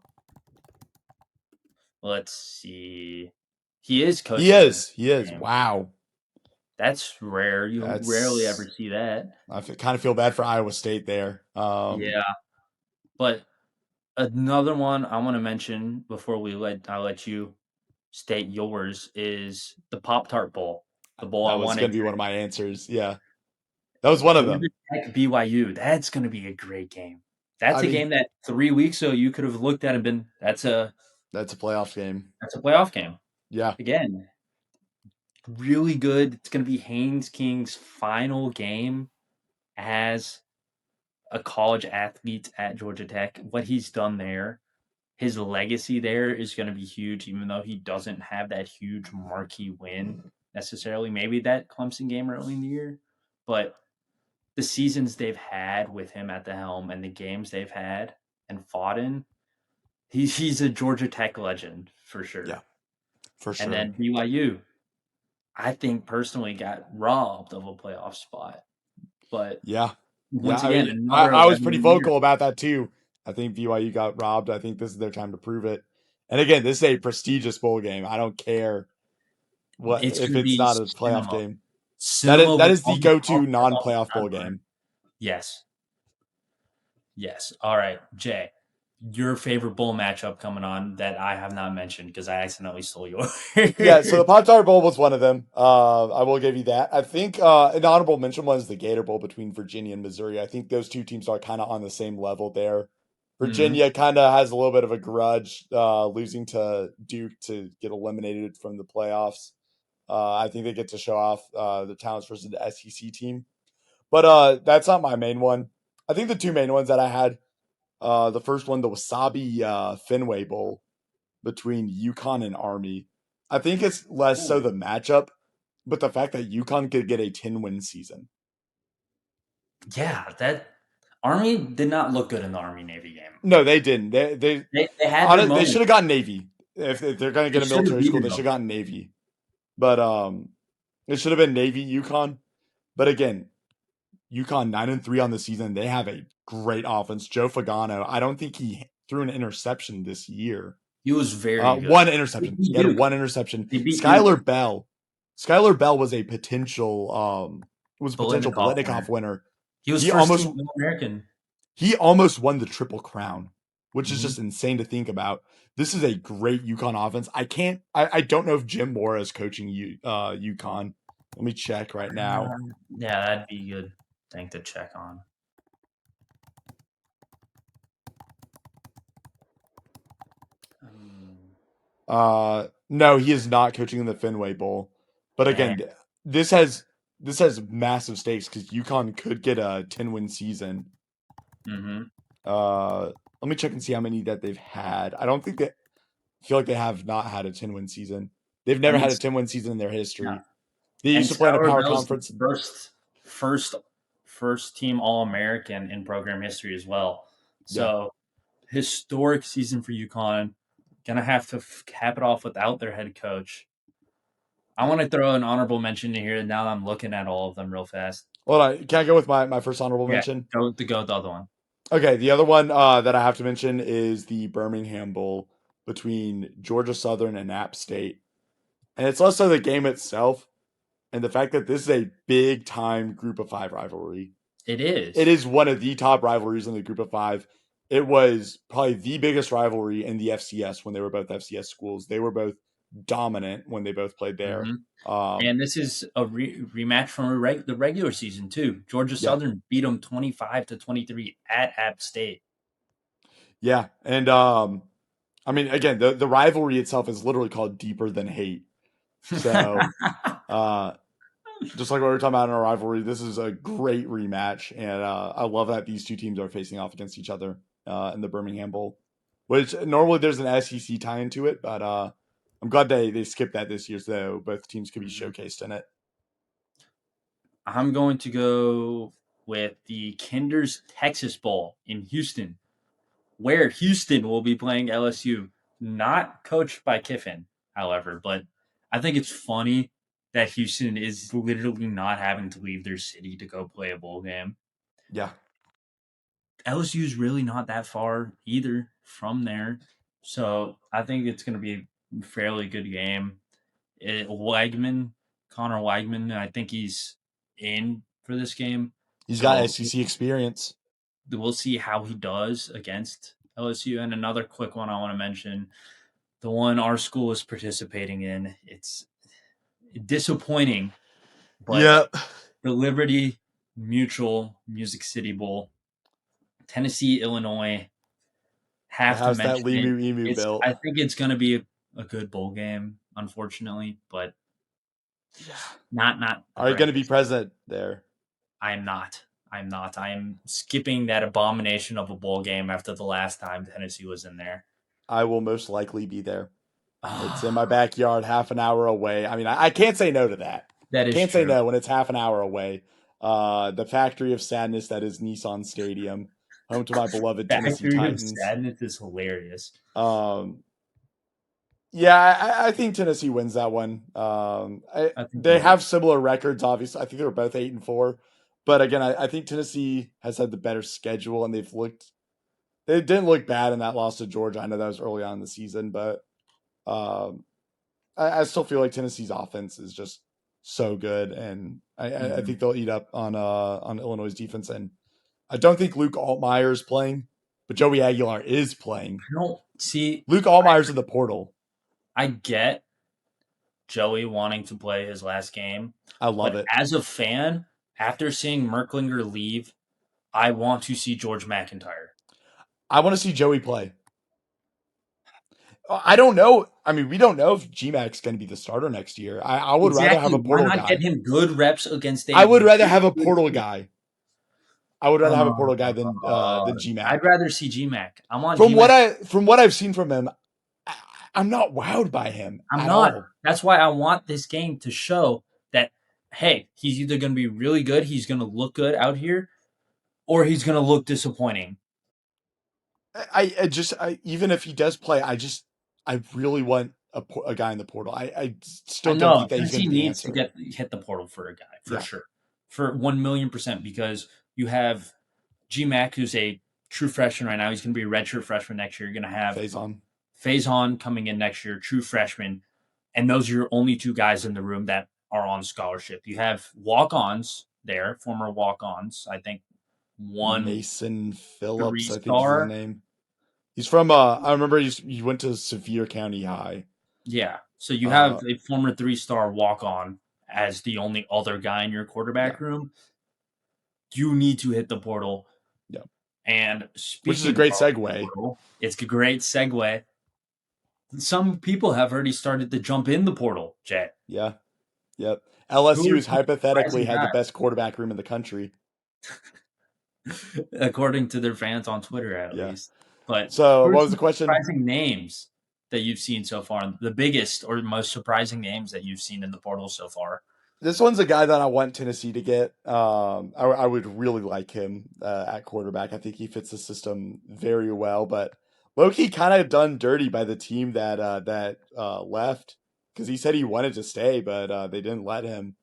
Let's see. He is
He
coaching this
is. He is.
game.
Wow.
That's rare. You rarely ever
That's.
see that.
Kind of feel bad for Iowa State there.
Yeah, but another one I want to mention before I let you state yours is the Pop Tart Bowl, the bowl I
That was going
wanted.
to be one of my answers. Yeah. That was one of
Georgia
them.
Tech BYU. That's going to be a great game. That's
I
a
mean,
game that 3 weeks ago you could have looked at and been
that's a playoff game.
that's a playoff game.
Yeah.
Again, really good. It's going to be Haynes King's final game as a college athlete at Georgia Tech. What he's done there, his legacy there is going to be huge, even though he doesn't have that huge marquee win necessarily. Maybe that Clemson game early in the year, but the seasons they've had with him at the helm and the games they've had and fought in, he's a Georgia Tech legend for
Yeah.
sure.
For
And
sure.
then BYU, I think personally got robbed of a playoff spot. But
Yeah. Yeah.
once
I
again,
mean,
another
I was pretty
11 year.
vocal about that too. I think BYU got robbed. I think this is their time to prove it. And again, this is a prestigious bowl game. I don't care what
It's
if
going to
it's
be
not a playoff
cinema.
game.
Cinema
That
with
is the
all the
go-to
popcorn on the
non-playoff bowl
sideline.
game.
Yes. Yes. All right, Jay. Your favorite bowl matchup coming on that I have not mentioned because I accidentally stole yours.
Yeah, so the Pop Tart Bowl was one of them. I will give you that. I think an honorable mention was the Gator Bowl between Virginia and Missouri. I think those two teams are kind of on the same level there.
Mhm.
Virginia kind of has a little bit of a grudge losing to Duke to get eliminated from the playoffs. I think they get to show off the talents versus the SEC team. But that's not my main one. I think the two main ones that I had, the first one, the Wasabi Fenway Bowl between UConn and Army. I think it's less so
Ooh.
the matchup, but the fact that UConn could get a 10-win season.
Yeah, that Army did not look good in the Army Navy game.
No, they didn't.
They had their
They should
moments.
have gotten Navy. If they're going to
They
get a
should have
military school,
beaten
they should
them.
have gotten Navy. But it should have been Navy UConn. But again, UConn 9-3 on the season. They have a great offense. Joe Fagano. I don't think he threw an interception this year.
He was very good.
One
They
interception.
beat
He had
Duke.
one interception.
They beat Duke.
Skylar Bell. Skylar Bell was a potential
Biletnikoff
Biletnikoff
winner.
winner.
He was
He
first
almost
team All-American.
he almost won the Triple Crown, which is
Mhm.
just insane to think about. This is a great UConn offense. I don't know if Jim Mora is coaching UConn. Let me check right now.
Yeah, that'd be a good thing to check on.
No, he is not coaching in the Fenway Bowl. But
Dang.
again, this has this has massive stakes because UConn could get a 10-win season.
Mm-hmm.
Uh, let me check and see how many that they've had. I don't think that I feel like they have not had a 10-win season. They've
I
never
mean,
had a 10-win season in their
yeah.
history. They used
And
to play in a
Skylar
power
Bell's the
conference.
first first team All American in program history as well.
Yeah.
So historic season for UConn. Gonna have to cap it off without their head coach. I
Yeah.
want to throw an honorable mention in here now that I'm looking at all of them real fast.
Hold on. Can I go with my first honorable
Yeah,
mention?
go with the other one.
Okay, the other one that I have to mention is the Birmingham Bowl between Georgia Southern and App State. And it's also the game itself and the fact that this is a big time group of five rivalry.
It
It
is.
is one of the top rivalries in the group of five. It was probably the biggest rivalry in the FCS when they were both FCS schools. They were both dominant when they both played there.
Hmm.
Um,
And this is a rematch from the regular season too. Georgia
yeah,
Southern beat them 25-23 at App State.
yeah, and I mean, again, the rivalry itself is literally called Deeper Than Hate. So, uh, just like what we were talking about in our rivalry, this is a great rematch, and I love that these two teams are facing off against each other in the Birmingham Bowl, which normally there's an SEC tie into it, but I'm glad they skipped that this year, so both teams could be
Mhm.
showcased in it.
I'm going to go with the Kinder's Texas Bowl in Houston, where Houston will be playing LSU, not coached by Kiffin, however. But I think it's funny that Houston is literally not having to leave their city to go play a bowl game.
Yeah,
LSU is really not that far either from there. So I think it's going to be a fairly good game. Connor Weigman, I think he's in for this game.
he's got
So
SEC experience.
we'll see how he does against LSU. And another quick one I want to mention, the one our school is participating in. It's disappointing, but
Yeah,
the Liberty Mutual Music City Bowl, Tennessee, Illinois,
the
have to
house that
mention it.
Limu Emu
It's
built.
I think it's going to be a good bowl game, unfortunately, but
Yeah,
not the
are you going to be
brightest.
present there?
I am not. I'm not. I am skipping that abomination of a bowl game after the last time Tennessee was in there.
I will most likely be there. It's in my
Ah,
backyard, half an hour away. I mean, I can't say no to that.
that is
Can't say
true.
no when it's half an hour away. The factory of sadness that is Nissan Stadium, home to my beloved Tennessee
Factory of
Titans.
Sadness is hilarious.
Um, yeah, I think Tennessee wins that one.
I think
They
they will.
have similar records, obviously. I think they were both 8-4, but again, I think Tennessee has had the better schedule, and they didn't look bad in that loss to Georgia. I know that was early on in the season, but um, I still feel like Tennessee's offense is just so good, and I
Hmm.
think they'll eat up on Illinois' defense. And I don't think Luke Altmaier is playing, but Joey Aguilar is playing.
I don't see.
Luke Altmaier's in the portal.
I get Joey wanting to play his last game,
I love
but
it.
as a fan, after seeing Merklinger leave, I want to see George McIntyre.
I want to see Joey play. I don't know. I mean, we don't know if GMAC's going to be the starter next year. I would rather have
Exactly.
a
Why
portal
not get
guy.
him good reps against
I
a
would rather
really
have a
good
portal
team?
guy. I would rather have a portal guy than
I'd
GMAC.
rather see GMAC. I want GMAC.
From what I've seen from him, I, I'm not wowed by him
I'm
at
not.
all.
That's why I want this game to show that, hey, he's either going to be really good, he's going to look good out here, or he's going to look disappointing.
I just even if he does play, I really want a guy in the portal. I
I
still don't
know
think that he's going
Tennessee
to be the
needs to
answer.
hit the portal for a guy for
Yeah,
sure, for 1,000,000%, because you have GMAC, who's a true freshman right now. He's going to be a redshirt freshman next year. You're going to have
phase on.
Faison coming in next year, true freshman, and those are your only two guys in the room that are on scholarship. You have walk-ons there, former walk-ons. I think one
Mason Phillips, I think is his
three-star.
name. He's from. I remember he went to Sevier County High.
Yeah. So you have
Uh,
a former three-star walk-on as the only other guy in your
yeah,
quarterback room. You need to hit the portal.
yeah.
And
Which is a
speaking
great
of the
segue.
portal, it's a great segue. some people have already started to jump in the portal, Jay.
Yeah. Yep.
Who
LSU
are
has
you
hypothetically
surprising
had the
that?
best quarterback room in the country.
According to their fans on Twitter, at
Yeah.
least. But
So
who are
what was
some
the question?
surprising names that you've seen so far? The biggest or most surprising names that you've seen in the portal so far?
This one's a guy that I want Tennessee to get. I would really like him at quarterback. I think he fits the system very well. But Loki kind of done dirty by the team that left because he said he wanted to stay, but they didn't let him.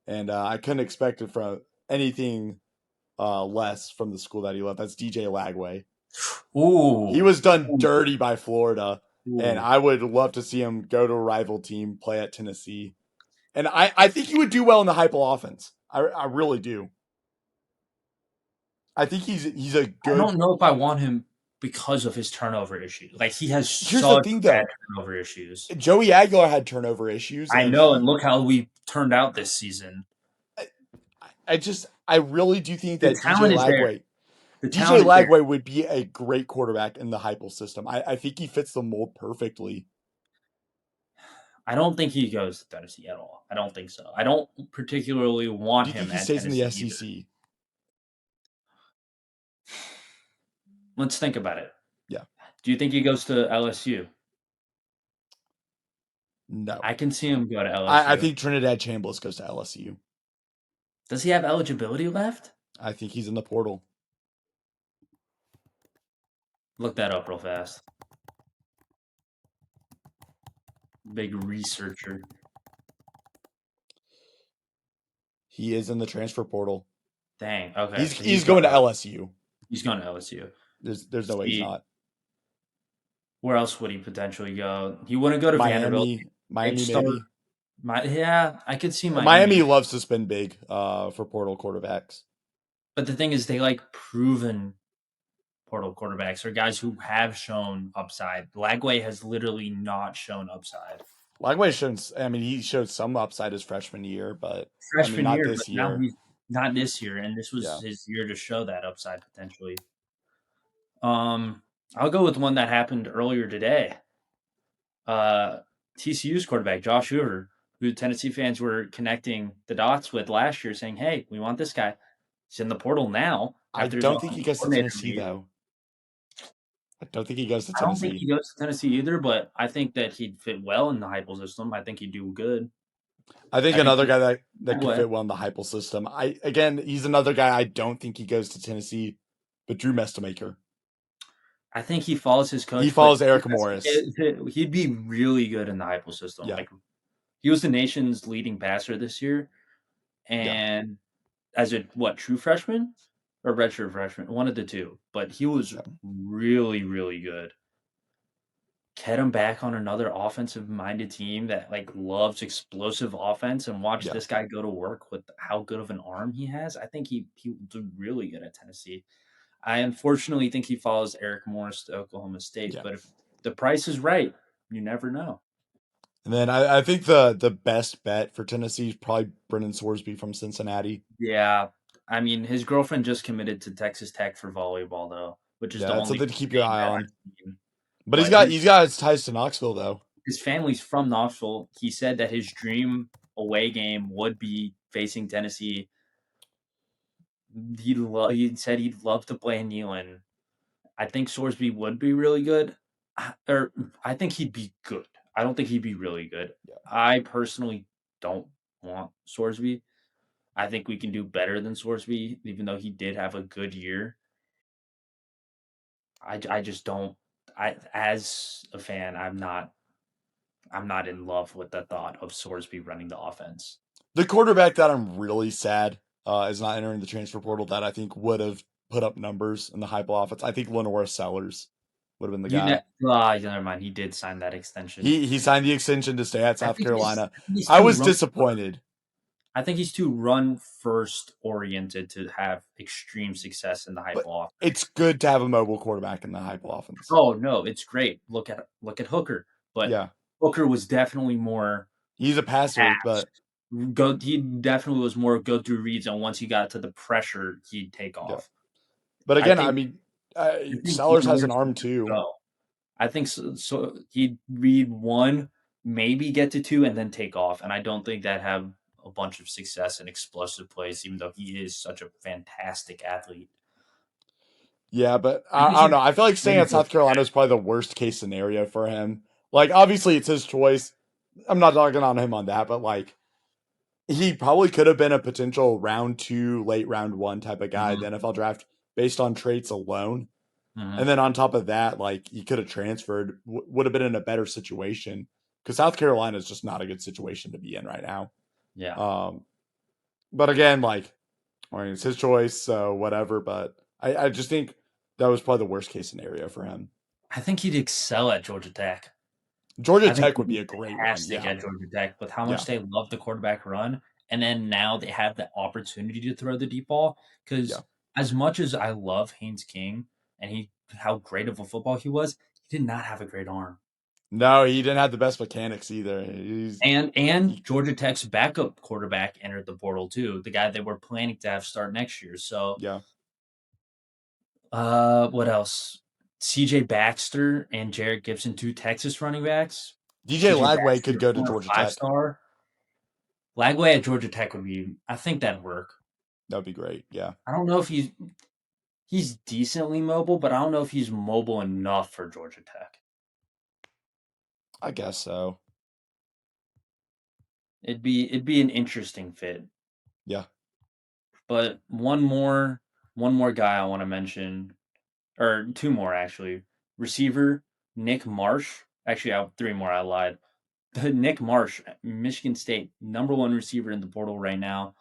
And I couldn't expect it from anything less from the school that he left. That's DJ Lagway. He
Ooh.
was done
Ooh.
dirty by Florida, and
Ooh.
I would love to see him go to a rival team, play at Tennessee. And I think he would do well in the Heupel offense. I really do. I think he's a
I
good.
don't know if I want him because of his turnover issues. Like he has
Here's the
such
thing,
bad
though.
turnover issues.
Joey Aguilar had turnover issues,
I
and
know, and look how we turned out this season.
I, I really do think
The
that
talent is there. The
DJ
talent is there.
Lagway would be a great quarterback in the Heupel system. I think he fits the mold perfectly.
I don't think he goes to Tennessee at all. I don't think so. I don't particularly want
Do you think
him
he
at
stays in the
Tennessee either.
SEC?
Let's think about it.
Yeah.
Do you think he goes to LSU?
No.
I can see him go to
I
LSU.
think Trinidad Chambliss goes to LSU.
Does he have eligibility left?
I think he's in the portal.
Look that up real fast. Big researcher.
He is in the transfer portal.
Dang. Okay,
He's
so
he's
he's
going
going
to
to
LSU.
he's going to LSU.
There's no way he's
See,
not.
where else would he potentially go? He wouldn't go to Vanderbilt. They'd
Miami
start
maybe.
yeah, I could see
Miami
Miami.
loves to spend big for portal quarterbacks.
But the thing is they like proven portal quarterbacks or guys who have shown upside. Lagway has literally not shown upside.
Lagway shown. I mean, he showed some upside his freshman year, but I mean,
Freshman
not
year, but
this
now
year.
he's not this year, and this was
Yeah,
his year to show that upside potentially. Um, I'll go with one that happened earlier today. Uh, TCU's quarterback Josh Hoover, who Tennessee fans were connecting the dots with last year, saying, "Hey, we want this guy." He's in the portal now
I
after his
don't think he
offensive
goes to
coordinator
Tennessee
leave.
though. I don't think he goes to
I don't think
Tennessee.
he goes to Tennessee either, but I think that he'd fit well in the Heupel system. I think he'd do good.
I think
I think
another
he's
guy that
that
could
way.
fit well in the Heupel system. He's another guy I don't think he goes to Tennessee, but Drew Mestamaker.
I think he follows his
He
coach, but
follows Eric Morris.
he'd be really good in the Heupel system.
Yeah,
Like he was the nation's leading passer this year,
yeah.
and as a true freshman or redshirt freshman, one of the two. But he was
Yeah.
really, really good. Get him back on another offensive minded team that like loves explosive offense and watch
Yeah.
this guy go to work with how good of an arm he has. I think he will do really good at Tennessee. I unfortunately think he follows Eric Morris to Oklahoma State,
Yeah.
but if the price is right, you never know.
And then I think the best bet for Tennessee is probably Brendan Sorsby from Cincinnati.
Yeah. I mean, his girlfriend just committed to Texas Tech for volleyball, though, which is
Yeah,
the
that's
only
something to keep your
thing
eye
that
on.
I've seen.
But
But
he's got his ties to Knoxville though.
his family's from Knoxville. He said that his dream away game would be facing Tennessee. He said he'd love to play in Neyland. I think Sorsby would be really good, or I think he'd be good. I don't think he'd be really good.
Yeah.
I personally don't want Sorsby. I think we can do better than Sorsby, even though he did have a good year. I just don't. I as a fan, I'm not in love with the thought of Sorsby running the offense.
The quarterback that I'm really sad is not entering the transfer portal that I think would have put up numbers in the Heupel offense. I think Lenore Sellers would have been the guy.
Never mind. He did sign that extension.
He signed the extension to stay at South Carolina.
I think he's
I
too
was
run.
disappointed.
I think he's too run first oriented to have extreme success in the
But
Heupel offense.
it's good to have a mobile quarterback in the Heupel offense.
Oh no, it's great. Look at Hooker, but
Yeah,
Hooker was definitely more
he's a passer,
pass.
but
Go. He definitely was more go through reads, and once he got to the pressure, he'd take
yeah.
off.
But
I
again, I
think
mean,
I think
Sellers has an
Lenore's the
arm
way to
too.
go. I think so, so he'd read one, maybe get to two, and then take off. And I don't think that have a bunch of success and explosive plays, even though he is such a fantastic athlete.
Yeah, but
I think he
I don't
should
know. I feel like
go
staying
to
at
Georgia
South Carolina
Tech.
is probably the worst case scenario for him. Like, obviously, it's his choice. I'm not talking on him on that, but like, he probably could have been a potential round two, late round one type of guy in the
Mhm,
NFL draft based on traits alone. And
mhm.
then on top of that, like, he could have transferred, would have been in a better situation because South Carolina is just not a good situation to be in right now.
Yeah.
Um, but again, like, I mean, it's his choice, so whatever. But I just think that was probably the worst case scenario for him.
I think he'd excel at Georgia Tech.
Georgia
I think
Tech
he'd
would
be
be a great one.
fantastic
Yeah.
at Georgia Tech with how
Yeah.
much they love the quarterback run. And then now they have the opportunity to throw the deep ball.
Yeah.
Because as much as I love Haynes King and how great of a football he was, he did not have a great arm.
No, he didn't have the best mechanics either. He's,
And
he,
Georgia Tech's backup quarterback entered the portal too, the guy they were planning to have start next year. So
yeah.
what else? CJ Baxter and Jarrett Gibson, two Texas running backs.
DJ
CJ
Lagway could
Baxter,
go to
former
Georgia
five
Tech.
star. Lagway at Georgia Tech would be, I think that'd work.
That would be great. Yeah.
I don't know if he's decently mobile, but I don't know if he's mobile enough for Georgia Tech.
I guess so.
It'd be an interesting fit.
Yeah.
But one more guy I want to mention, or two more actually. Receiver Nick Marsh. Actually, I have three more. I lied. Nick Marsh, Michigan State, number one receiver in the portal right now.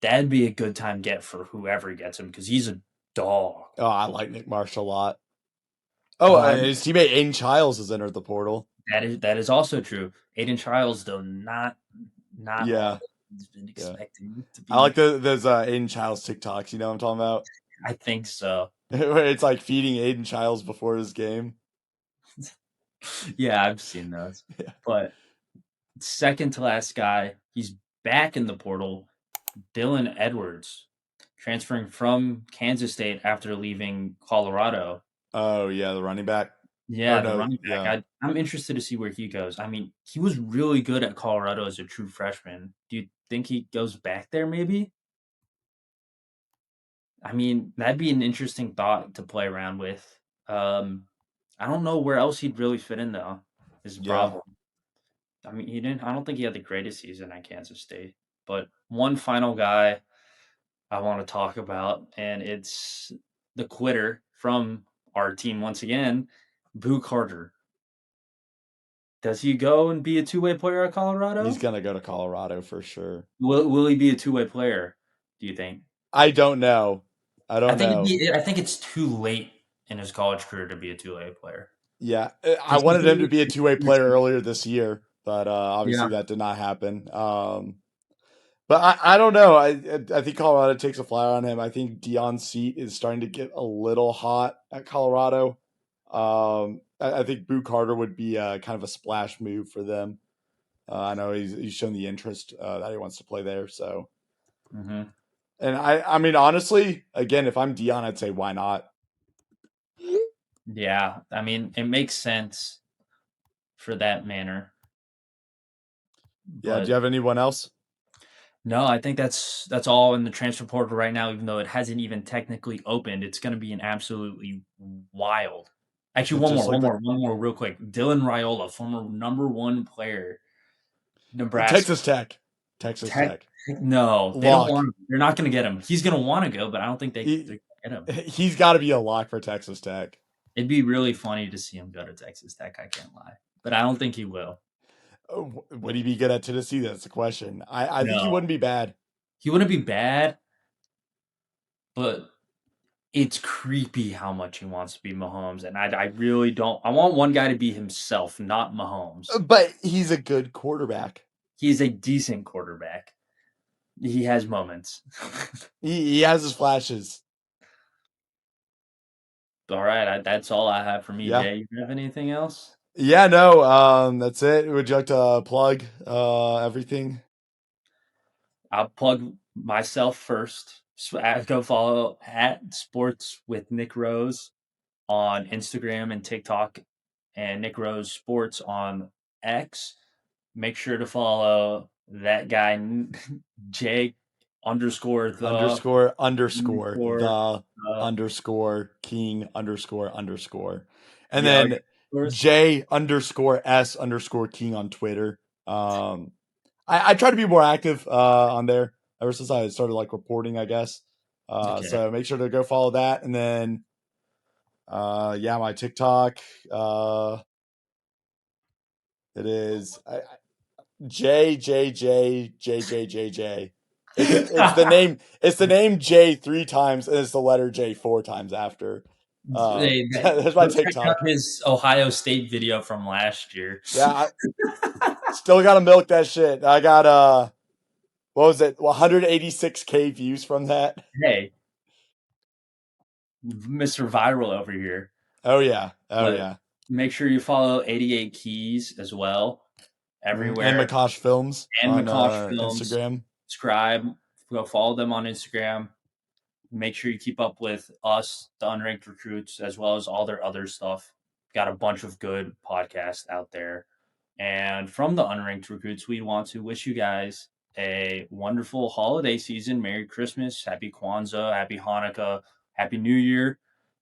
That'd be a good time get for whoever gets him because he's a dog.
Oh, I like Nick Marsh a lot. Oh,
Uh,
his teammate Aiden Childs has entered the portal.
that is also true. Aiden Childs, though, not all
Yeah.
that he's been
Yeah.
expecting to
I like
be.
those Aiden Childs TikToks. You know what I'm talking about?
I think so.
Where it's like feeding Aiden Childs before his game.
Yeah, I've seen those.
Yeah.
But second to last guy, he's back in the portal. Dylan Edwards, transferring from Kansas State after leaving Colorado.
Oh yeah, the running back. Or
Yeah, the
no,
running back.
yeah.
I'm interested to see where he goes. I mean, he was really good at Colorado as a true freshman. Do you think he goes back there maybe? I mean, that'd be an interesting thought to play around with. Um, I don't know where else he'd really fit in though. Is the
Yeah.
problem. I mean, he didn't. I don't think he had the greatest season at Kansas State. But one final guy I want to talk about, and it's the quitter from our team once again, Boo Carter. Does he go and be a two-way player at
He's
Colorado?
gonna go to Colorado for sure.
Will he be a two-way player? Do you think?
I don't know. I don't know.
I think it's too late in his college career to be a two-way player
Yeah, I
because he's
wanted him
gonna
to be a two-way player earlier this year, but obviously
yeah.
that did not happen. But I don't know. I think Colorado takes a flyer on him. I think Deion Seat is starting to get a little hot at Colorado. I think Boo Carter would be kind of a splash move for them. I know he's shown the interest that he wants to play there. So,
Mhm.
and I mean honestly, again, if I'm Deion, I'd say why not?
Yeah, I mean, it makes sense for that manner,
Yeah. Do
but
you have anyone else?
no, I think that's all in the transfer portal right now, even though it hasn't even technically opened. It's gonna be an absolutely wild. Actually,
Just like the
one more real quick. Dylan Raiola, former number one player, Nebraska.
Texas Tech, Texas
Tech
Tech
no, they don't
lock.
want him. They're not gonna get him. He's gonna wanna go, but I don't think
He
they're gonna get him.
he's got to be a lock for Texas Tech.
It'd be really funny to see him go to Texas Tech, I can't lie. But I don't think he will.
Would he be good at Tennessee? That's the question. I think he
No.
wouldn't be bad.
He wouldn't be bad, but it's creepy how much he wants to be Mahomes, and I really don't. I want one guy to be himself, not Mahomes.
But he's a good quarterback.
He's a decent quarterback. He has moments.
He has his flashes.
All right, that's all I have for me,
Yeah.
Jay. You have anything else?
Yeah, no, that's it. Would you like to plug everything?
I'll plug myself first. Go follow at Sports with Nick Rose on Instagram and TikTok, and Nick Rose Sports on X. Make sure to follow that guy, Jake underscore the
underscore
underscore
the
uh,
underscore king underscore, and
yeah.
then J underscore S underscore king on Twitter. I try to be more active on there ever since I started like reporting, I guess.
Okay.
So make sure to go follow that, and then yeah, my TikTok. It is JJJJJJJ. It's the name. It's the name J 3 times, and it's the letter J 4 times after.
Hey,
There's my
go check out
TikTok.
his Ohio State video from last year.
Yeah, I still gotta milk that shit. I got what was it? 186K views from that.
Hey, Mr. Viral over here.
Oh yeah, oh
But
yeah.
make sure you follow 88 Keys as well
And
everywhere,
Makosh Films
and
on
McCosh Films.
Instagram.
Subscribe, go follow them on Instagram. Make sure you keep up with us, the Unranked Recruits, as well as all their other stuff. Got a bunch of good podcasts out there. And from the Unranked Recruits, we want to wish you guys a wonderful holiday season. Merry Christmas, Happy Kwanzaa, Happy Hanukkah, Happy New Year,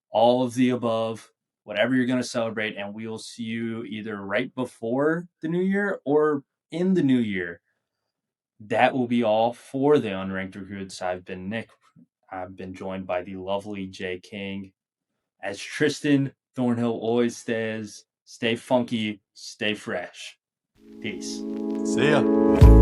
all of the above, whatever you're going to celebrate. And we will see you either right before the new year or in the new year. That will be all for the Unranked Recruits. I've been Nick. I've been joined by the lovely Jay King. As Tristan Thornhill always says, stay funky, stay fresh. Peace.
See ya.